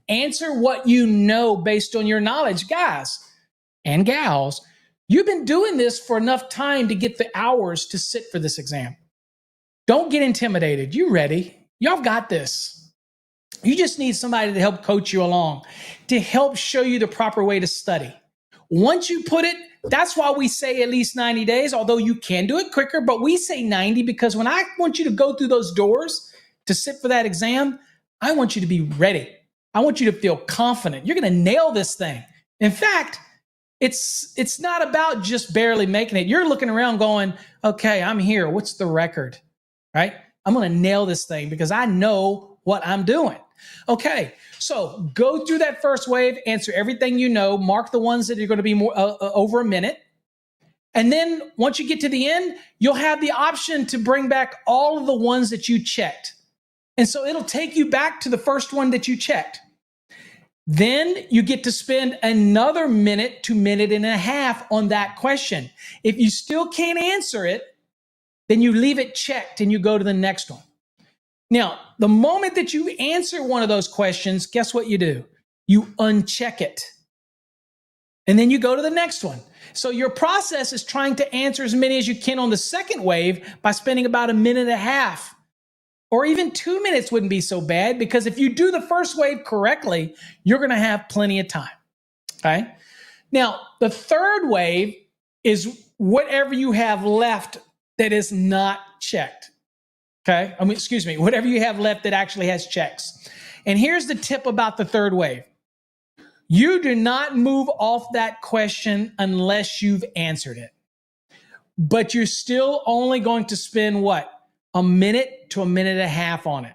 Answer what you know based on your knowledge. Guys and gals, you've been doing this for enough time to get the hours to sit for this exam. Don't get intimidated. You ready? Y'all got this. You just need somebody to help coach you along, to help show you the proper way to study. Once you put it, that's why we say at least 90 days, although you can do it quicker, but we say 90 because when I want you to go through those doors to sit for that exam, I want you to be ready. I want you to feel confident. You're going to nail this thing. In fact, it's not about just barely making it. You're looking around going, okay, I'm here. What's the record? Right? I'm going to nail this thing because I know what I'm doing. Okay, so go through that first wave, answer everything you know, mark the ones that are going to be more over a minute. And then once you get to the end, you'll have the option to bring back all of the ones that you checked. And so it'll take you back to the first one that you checked. Then you get to spend another minute to minute and a half on that question. If you still can't answer it, then you leave it checked and you go to the next one. Now, the moment that you answer one of those questions, guess what you do? You uncheck it. And then you go to the next one. So your process is trying to answer as many as you can on the second wave by spending about a minute and a half. Or even 2 minutes wouldn't be so bad because if you do the first wave correctly, you're going to have plenty of time. Okay? Now, the third wave is whatever you have left that is not checked. Okay? Whatever you have left that actually has checks. And here's the tip about the third wave. You do not move off that question unless you've answered it. But you're still only going to spend what? A minute to a minute and a half on it.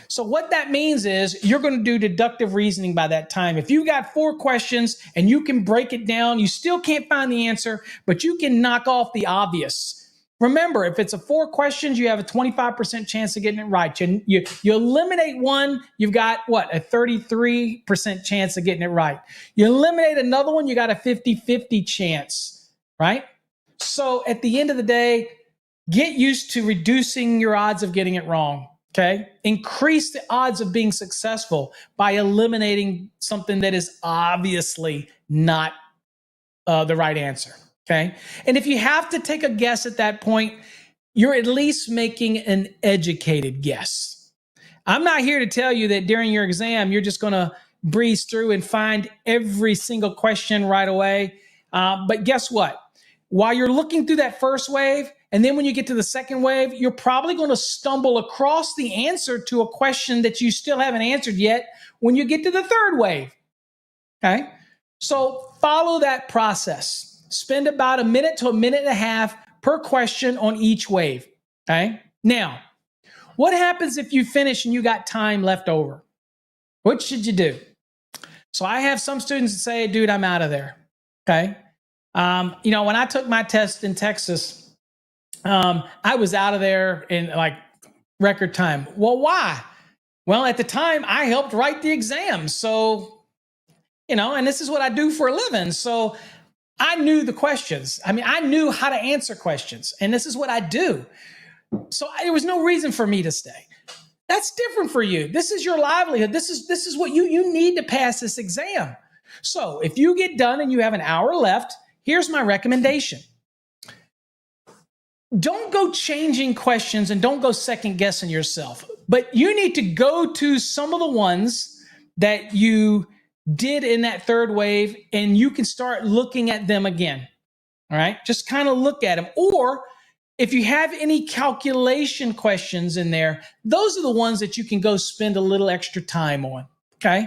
So what that means is you're going to do deductive reasoning by that time. If you got 4 questions and you can break it down, you still can't find the answer, but you can knock off the obvious. Remember, if it's 4 questions, you have a 25% chance of getting it right. You eliminate one, you've got what? A 33% chance of getting it right. You eliminate another one, you got a 50-50 chance, right? So at the end of the day, get used to reducing your odds of getting it wrong, okay? Increase the odds of being successful by eliminating something that is obviously not the right answer, okay? And if you have to take a guess at that point, you're at least making an educated guess. I'm not here to tell you that during your exam, you're just going to breeze through and find every single question right away. But guess what? While you're looking through that first wave, and then when you get to the second wave, you're probably going to stumble across the answer to a question that you still haven't answered yet when you get to the third wave. Okay? So follow that process. Spend about a minute to a minute and a half per question on each wave. Okay? Now, what happens if you finish and you got time left over? What should you do? So I have some students that say, dude, I'm out of there. Okay? When I took my test in Texas, I was out of there in like record time. Well, why? Well, at the time I helped write the exam. So, and this is what I do for a living. So I knew the questions. I knew how to answer questions, and this is what I do. So there was no reason for me to stay. That's different for you. This is your livelihood. This is what you need to pass this exam. So if you get done and you have an hour left, here's my recommendation. Don't go changing questions and don't go second guessing yourself. But you need to go to some of the ones that you did in that third wave and you can start looking at them again. All right? Just kind of look at them. Or If you have any calculation questions in there, those are the ones that you can go spend a little extra time on, okay?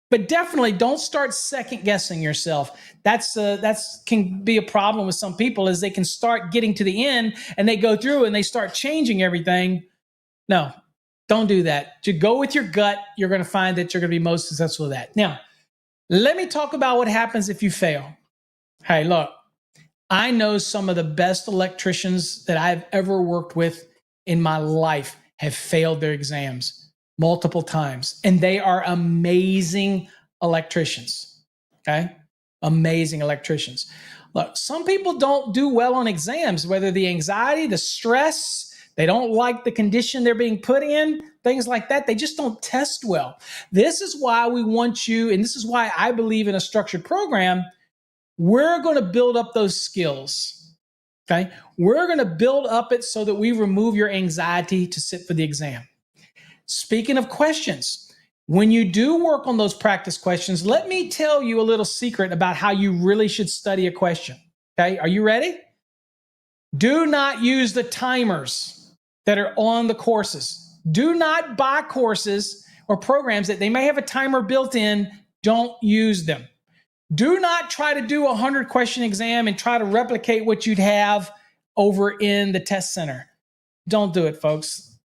But definitely don't start second guessing yourself. That's can be a problem with some people, is they can start getting to the end and they go through and they start changing everything. No, don't do that. To go with your gut, you're going to find that you're going to be most successful with that. Now, let me talk about what happens if you fail. Hey, look, I know some of the best electricians that I've ever worked with in my life have failed their exams multiple times, and they are amazing electricians, okay? Amazing electricians. Look, some people don't do well on exams, whether the anxiety, the stress, they don't like the condition they're being put in, things like that. They just don't test well. This is why we want you, and this is why I believe in a structured program. We're going to build up those skills, okay? We're going to build up it so that we remove your anxiety to sit for the exam. Speaking of questions, when you do work on those practice questions, let me tell you a little secret about how you really should study a question, okay? Are you ready? Do not use the timers that are on the courses. Do not buy courses or programs that they may have a timer built in. Don't use them. Do not try to do a 100-question exam and try to replicate what you'd have over in the test center. Don't do it, folks.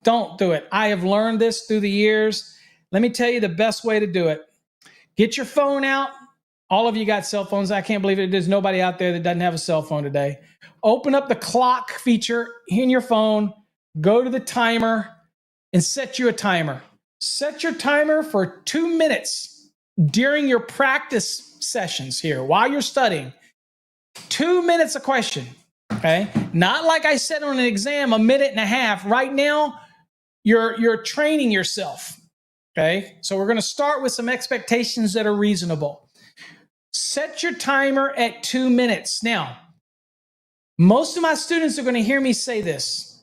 Don't do it. I have learned this through the years. Let me tell you the best way to do it. Get your phone out. All of you got cell phones. I can't believe it. There's nobody out there that doesn't have a cell phone today. Open up the clock feature in your phone. Go to the timer and set you a timer. Set your timer for 2 minutes. During your practice sessions here, while you're studying, 2 minutes a question, okay? Not like I said on an exam, a minute and a half. Right now, you're training yourself, okay? So we're going to start with some expectations that are reasonable. Set your timer at 2 minutes. Now, most of my students are going to hear me say this.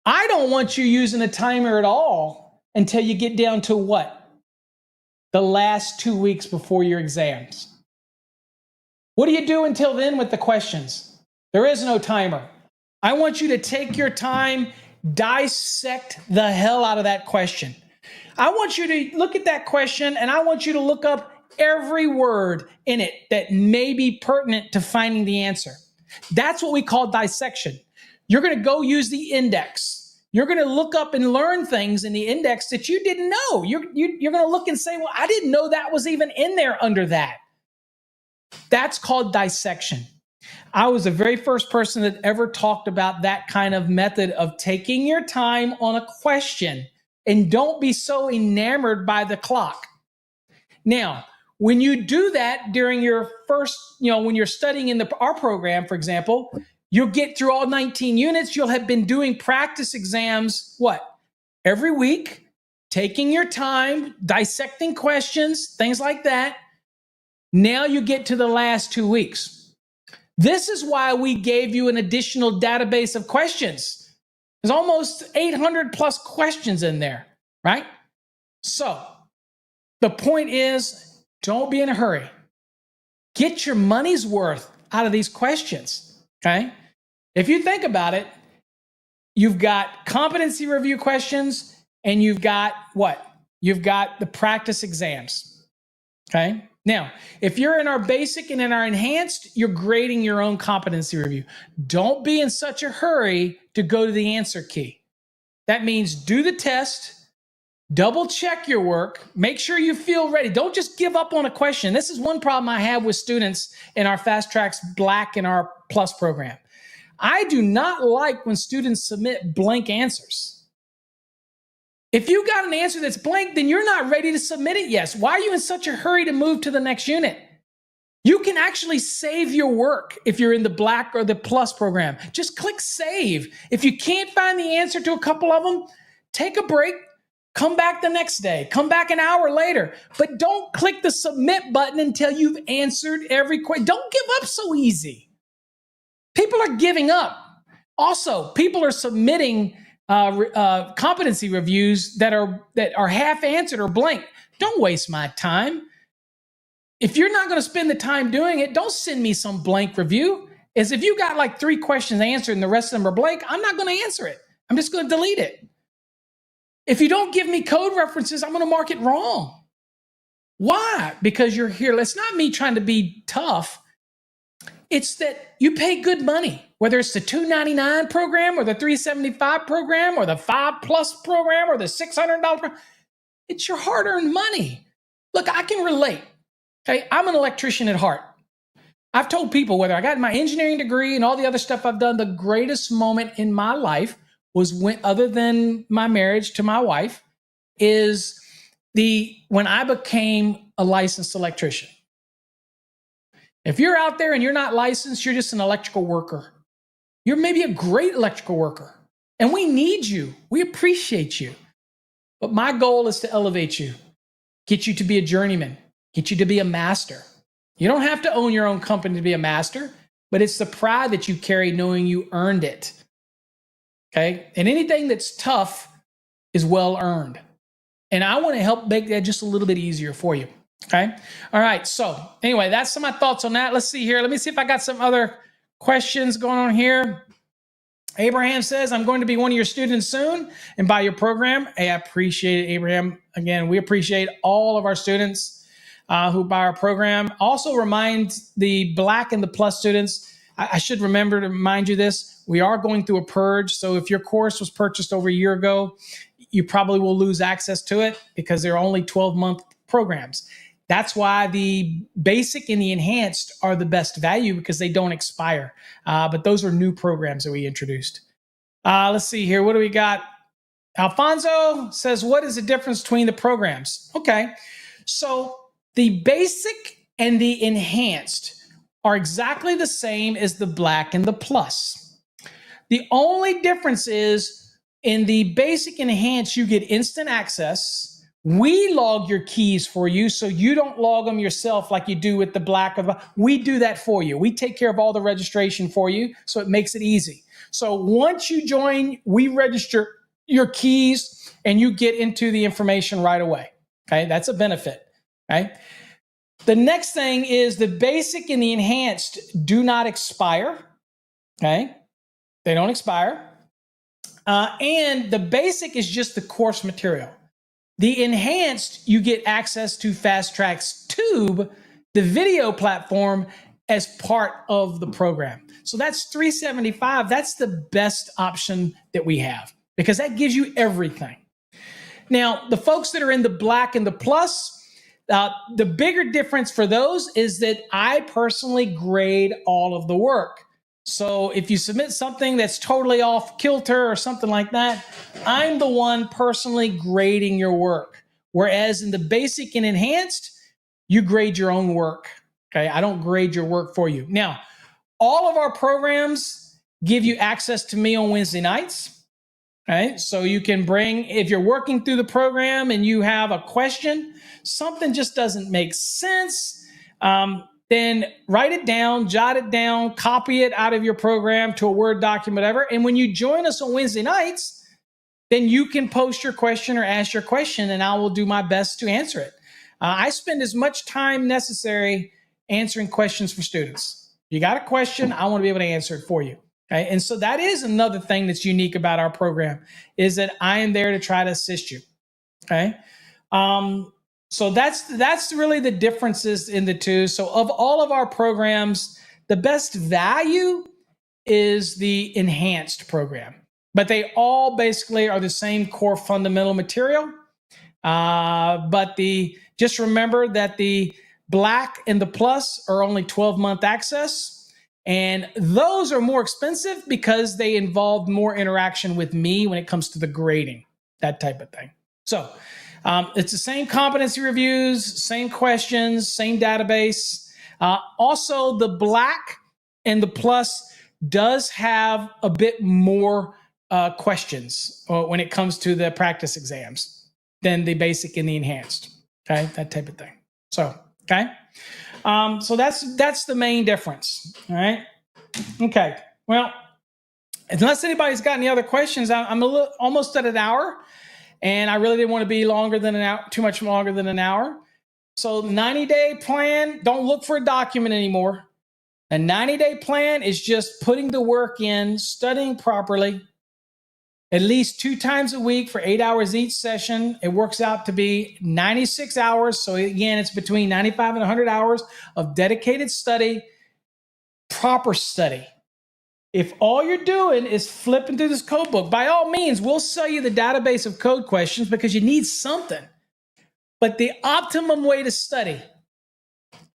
I don't want you using a timer at all until you get down to what? The last 2 weeks before your exams. What do you do until then with the questions? There is no timer. I want you to take your time, dissect the hell out of that question. I want you to look at that question and I want you to look up every word in it that may be pertinent to finding the answer. That's what we call dissection. You're going to go use the index. You're going to look up and learn things in the index that you didn't know. You're going to look and say, well, I didn't know that was even in there under that. That's called dissection. I was the very first person that ever talked about that kind of method of taking your time on a question, and don't be so enamored by the clock. Now, when you do that during your first, when you're studying in our program, for example, you'll get through all 19 units. You'll have been doing practice exams, every week, taking your time, dissecting questions, things like that. Now you get to the last 2 weeks. This is why we gave you an additional database of questions. There's almost 800 plus questions in there, right? So the point is, don't be in a hurry. Get your money's worth out of these questions, okay? If you think about it, you've got competency review questions and you've got what? You've got the practice exams, okay? Now, if you're in our basic and in our enhanced, you're grading your own competency review. Don't be in such a hurry to go to the answer key. That means do the test, double check your work, make sure you feel ready. Don't just give up on a question. This is one problem I have with students in our Fast Trax Black and our Plus program. I do not like when students submit blank answers. If you got an answer that's blank, then you're not ready to submit it yet. Why are you in such a hurry to move to the next unit? You can actually save your work if you're in the Black or the Plus program. Just click save. If you can't find the answer to a couple of them, take a break, come back the next day, come back an hour later. But don't click the submit button until you've answered every question. Don't give up so easy. People are giving up. Also, people are submitting competency reviews that are half answered or blank. Don't waste my time. If you're not going to spend the time doing it, don't send me some blank review. is if you got like 3 questions answered and the rest of them are blank, I'm not going to answer it. I'm just going to delete it. If you don't give me code references, I'm going to mark it wrong. Why? Because you're here. It's not me trying to be tough. It's that you pay good money, whether it's the $299 program or the $375 program or the 5+ program or the $600 program. It's your hard-earned money. Look, I can relate. Okay, I'm an electrician at heart. I've told people, whether I got my engineering degree and all the other stuff I've done, the greatest moment in my life was when, other than my marriage to my wife, is when I became a licensed electrician. If you're out there and you're not licensed, you're just an electrical worker. You're maybe a great electrical worker, and we need you. We appreciate you. But my goal is to elevate you, get you to be a journeyman, get you to be a master. You don't have to own your own company to be a master, but it's the pride that you carry knowing you earned it. Okay? And anything that's tough is well earned. And I want to help make that just a little bit easier for you. Okay? All right. So anyway, that's some of my thoughts on that. Let's see here. Let me see if I got some other questions going on here. Abraham says, I'm going to be one of your students soon and buy your program. Hey, I appreciate it, Abraham. Again, we appreciate all of our students who buy our program. Also remind the Black and the Plus students, I should remember to remind you this, we are going through a purge. So if your course was purchased over a year ago, you probably will lose access to it because they're only 12-month programs. That's why the basic and the enhanced are the best value because they don't expire. But those are new programs that we introduced. Let's see here. What do we got? Alfonso says, what is the difference between the programs? Okay. So the basic and the enhanced are exactly the same as the Black and the Plus. The only difference is in the basic and enhanced, you get instant access. We log your keys for you, so you don't log them yourself like you do with the Black. We do that for you. We take care of all the registration for you, so it makes it easy. So once you join, we register your keys, and you get into the information right away. Okay, that's a benefit. Okay. The next thing is the basic and the enhanced do not expire. Okay, they don't expire. And the basic is just the course material. The enhanced, you get access to Fast Trax Tube, the video platform, as part of the program. So that's $375. That's the best option that we have because that gives you everything. Now, the folks that are in the Black and the Plus, the bigger difference for those is that I personally grade all of the work. So if you submit something that's totally off kilter or something like that, I'm the one personally grading your work. Whereas in the basic and enhanced, you grade your own work. Okay, I don't grade your work for you. Now, all of our programs give you access to me on Wednesday nights. Okay, so you can bring, if you're working through the program and you have a question, something just doesn't make sense, then write it down, jot it down, copy it out of your program to a Word document, whatever. And when you join us on Wednesday nights, then you can post your question or ask your question, and I will do my best to answer it. I spend as much time necessary answering questions for students. You got a question, I want to be able to answer it for you. Okay? And so that is another thing that's unique about our program, is that I am there to try to assist you. Okay. So that's really the differences in the two. So of all of our programs, the best value is the enhanced program, but they all basically are the same core fundamental material. But just remember that the Black and the Plus are only 12-month access, and those are more expensive because they involve more interaction with me when it comes to the grading, that type of thing. So it's the same competency reviews, same questions, same database. Also, the Black and the Plus does have a bit more questions when it comes to the practice exams than the basic and the enhanced. Okay, that type of thing. So, okay. So that's the main difference. All right. Okay. Well, unless anybody's got any other questions, I'm almost at an hour. And I really didn't want to be longer than an hour, too much longer than an hour. So 90-day plan, don't look for a document anymore. A 90-day plan is just putting the work in, studying properly, at least 2 times a week for 8 hours each session. It works out to be 96 hours. So again, it's between 95 and 100 hours of dedicated study, proper study. If all you're doing is flipping through this code book, by all means, we'll sell you the database of code questions because you need something. But the optimum way to study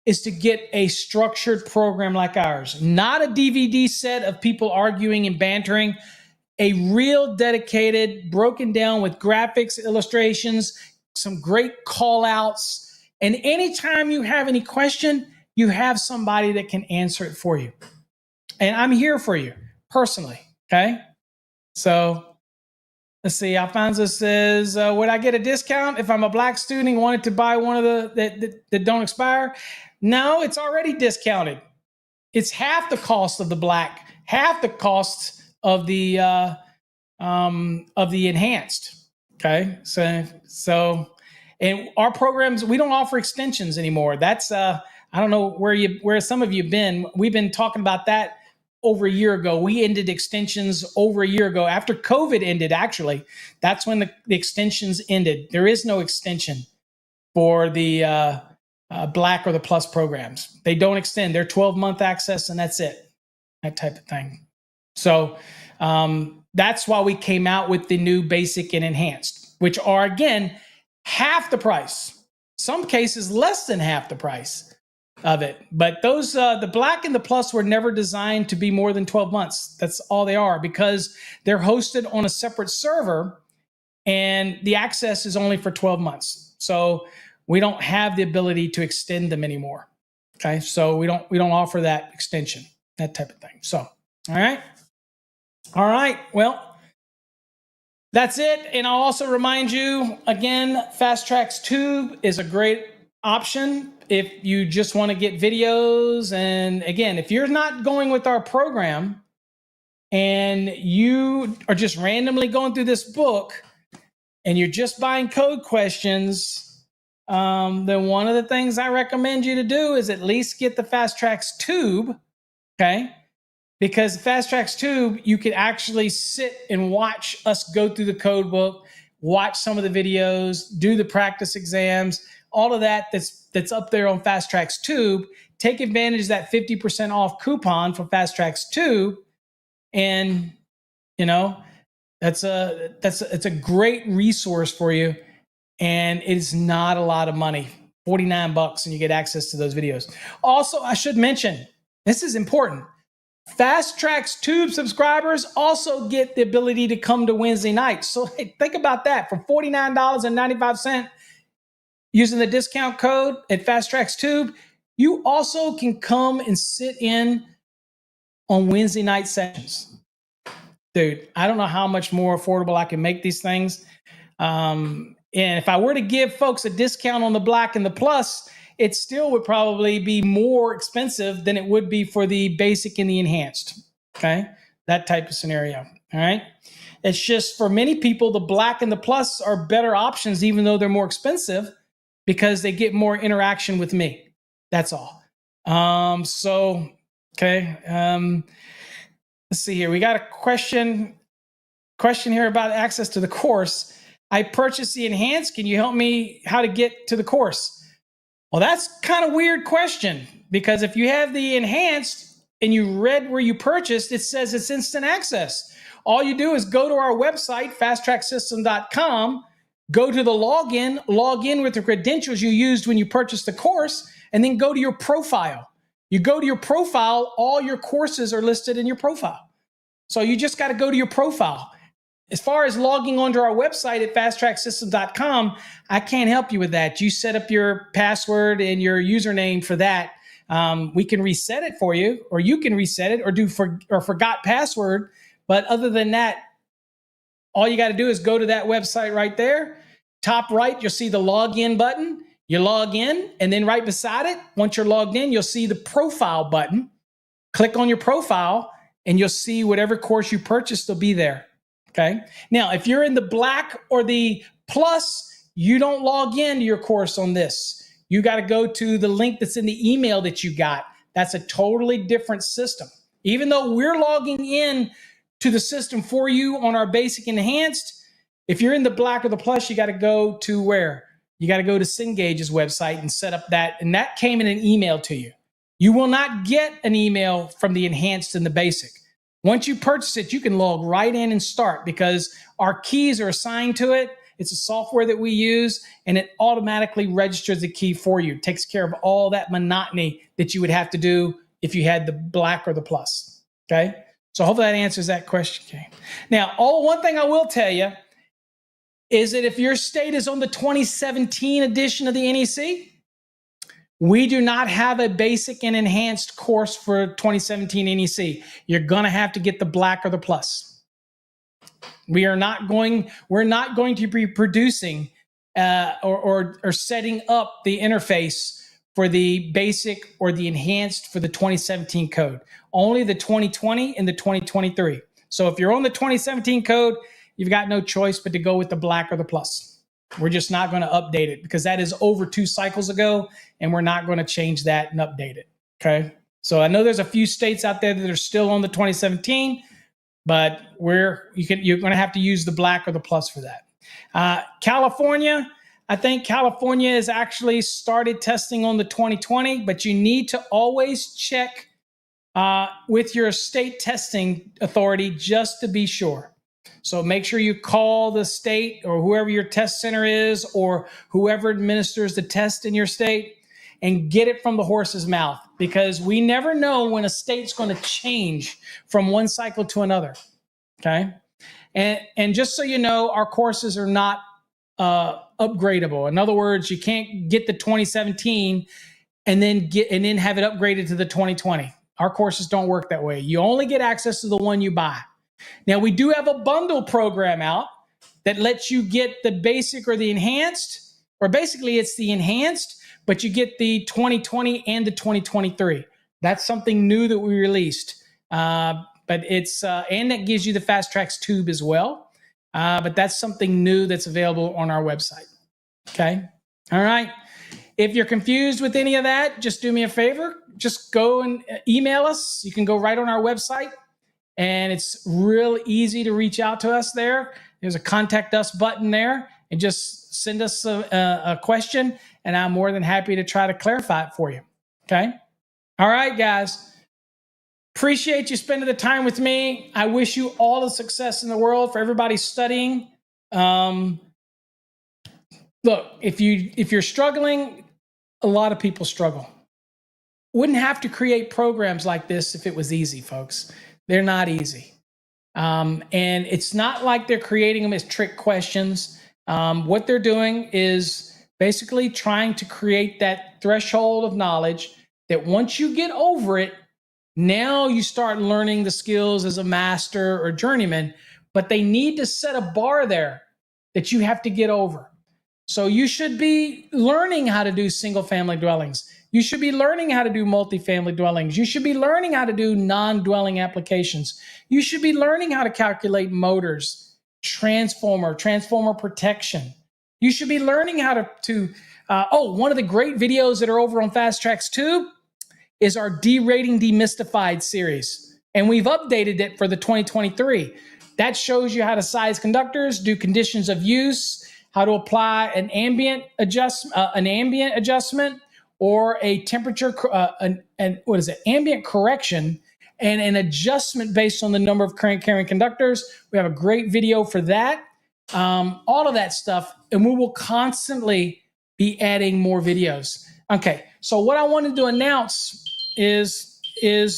is to get a structured program like ours, not a DVD set of people arguing and bantering, a real dedicated, broken down with graphics, illustrations, some great call outs. And anytime you have any question, you have somebody that can answer it for you. And I'm here for you personally. Okay. So let's see. Alfonso says, would I get a discount if I'm a black student and wanted to buy one of the that don't expire? No, it's already discounted. It's half the cost of the black, half the cost of the enhanced. Okay, so, and our programs, we don't offer extensions anymore. That's I don't know where some of you have been. We've been talking about that over a year ago. We ended extensions over a year ago. After COVID ended, actually, that's when the extensions ended. There is no extension for the Black or the Plus programs. They don't extend. They're 12-month access and that's it. That type of thing. So that's why we came out with the new basic and enhanced, which are, again, half the price. Some cases less than half the price of it. But those, the Black and the Plus were never designed to be more than 12 months. That's all they are, because they're hosted on a separate server and the access is only for 12 months. So we don't have the ability to extend them anymore. Okay. So we don't offer that extension, that type of thing. So, all right. All right. Well, that's it. And I'll also remind you again, Fast Trax Tube is a great option if you just want to get videos. And again, if you're not going with our program and you are just randomly going through this book and you're just buying code questions, then one of the things I recommend you to do is at least get the Fast Trax Tube, okay? Because Fast Trax Tube, you can actually sit and watch us go through the code book, watch some of the videos, do the practice exams, all of that that's up there on Fast Trax Tube. Take advantage of that 50% off coupon for Fast Trax Tube, and you know it's a great resource for you. And it's not a lot of money, $49, and you get access to those videos. Also, I should mention, this is important. Fast Trax Tube subscribers also get the ability to come to Wednesday nights. So hey, think about that. For $49.95 using the discount code at Fast Trax Tube, you also can come and sit in on Wednesday night sessions. Dude, I don't know how much more affordable I can make these things. And if I were to give folks a discount on the Black and the Plus, it still would probably be more expensive than it would be for the basic and the enhanced. Okay. That type of scenario. All right. It's just for many people, the Black and the Plus are better options, even though they're more expensive, because they get more interaction with me. That's all. Okay. Let's see here. We got a question here about access to the course. I purchased the enhanced. Can you help me how to get to the course? Well, that's kind of weird question, because if you have the enhanced and you read where you purchased, it says it's instant access. All you do is go to our website, fasttracksystem.com, go to the login, log in with the credentials you used when you purchased the course, and then go to your profile. You go to your profile, all your courses are listed in your profile. So you just got to go to your profile. As far as logging onto our website at fasttracksystem.com, I can't help you with that. You set up your password and your username for that. We can reset it for you, or you can reset it, or forgot password. But other than that, all you got to do is go to that website right there. Top right, you'll see the login button. You log in, and then right beside it, once you're logged in, you'll see the profile button. Click on your profile, and you'll see whatever course you purchased will be there. Okay. Now, if you're in the Black or the Plus, you don't log into your course on this. You got to go to the link that's in the email that you got. That's a totally different system. Even though we're logging in to the system for you on our basic enhanced, if you're in the black or the plus, you got to go to where? You got to go to Cengage's website and set up that. And that came in an email to you. You will not get an email from the enhanced and the basic. Once you purchase it, you can log right in and start because our keys are assigned to it. It's a software that we use, and it automatically registers the key for you. It takes care of all that monotony that you would have to do if you had the black or the plus. Okay? So hopefully that answers that question. Okay. Now, one thing I will tell you is that if your state is on the 2017 edition of the NEC, we do not have a basic and enhanced course for 2017 NEC. You're going to have to get the black or the plus. We're not going to be producing or setting up the interface for the basic or the enhanced for the 2017 code. Only the 2020 and the 2023. So if you're on the 2017 code, you've got no choice but to go with the black or the plus. We're just not going to update it because that is over 2 cycles ago, and we're not going to change that and update it. Okay. So I know there's a few states out there that are still on the 2017, but you're going to have to use the black or the plus for that. California, I think California has actually started testing on the 2020, but you need to always check with your state testing authority just to be sure. So make sure you call the state or whoever your test center is or whoever administers the test in your state and get it from the horse's mouth, because we never know when a state's going to change from one cycle to another. Okay. And just so you know, our courses are not upgradable. In other words, you can't get the 2017 and then have it upgraded to the 2020. Our courses don't work that way. You only get access to the one you buy. Now, we do have a bundle program out that lets you get the basic or the enhanced, or basically it's the enhanced, but you get the 2020 and the 2023. That's something new that we released. But it's, and that gives you the Fast Trax tube as well. But that's something new that's available on our website. Okay. All right. If you're confused with any of that, just do me a favor. Just go and email us. You can go right on our website. And it's real easy to reach out to us there. There's a contact us button there, and just send us a question, and I'm more than happy to try to clarify it for you. Okay? All right, guys. Appreciate you spending the time with me. I wish you all the success in the world for everybody studying. Look, if you're struggling, a lot of people struggle. Wouldn't have to create programs like this if it was easy, folks. They're not easy. And it's not like they're creating them as trick questions. What they're doing is basically trying to create that threshold of knowledge that once you get over it, now you start learning the skills as a master or journeyman, but they need to set a bar there that you have to get over. So you should be learning how to do single family dwellings. You should be learning how to do multifamily dwellings. You should be learning how to do non-dwelling applications. You should be learning how to calculate motors, transformer protection. You should be learning how one of the great videos that are over on Fast Trax Tube is our derating demystified series. And we've updated it for the 2023. That shows you how to size conductors, do conditions of use, how to apply an ambient adjustment, or a temperature, ambient correction, and an adjustment based on the number of current carrying conductors. We have a great video for that, all of that stuff, and we will constantly be adding more videos. Okay, so what I wanted to announce is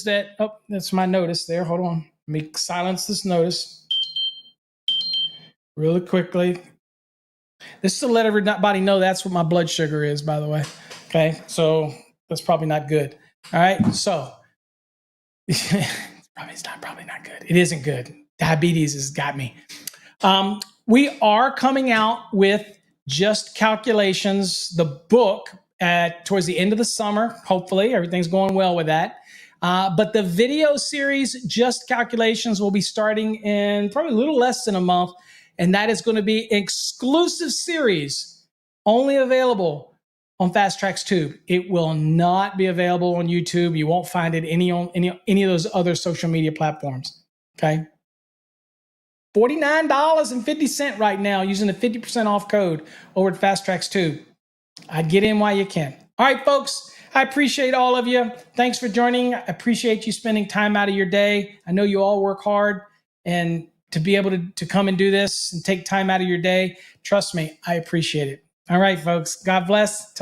that, that's my notice there. Hold on, let me silence this notice really quickly. This is to let everybody know that's what my blood sugar is, by the way. Okay, so that's probably not good. All right, so it's probably not good. It isn't good. Diabetes has got me. We are coming out with Just Calculations, the book, towards the end of the summer. Hopefully, everything's going well with that. But the video series, Just Calculations, will be starting in probably a little less than a month. And that is going to be an exclusive series, only available on Fast Trax Tube. It will not be available on YouTube. You won't find it on any of those other social media platforms. Okay. $49.50 right now using the 50% off code over at Fast Trax Tube. I'd get in while you can. All right, folks, I appreciate all of you. Thanks for joining. I appreciate you spending time out of your day. I know you all work hard, and to be able to come and do this and take time out of your day, trust me, I appreciate it. All right, folks, God bless.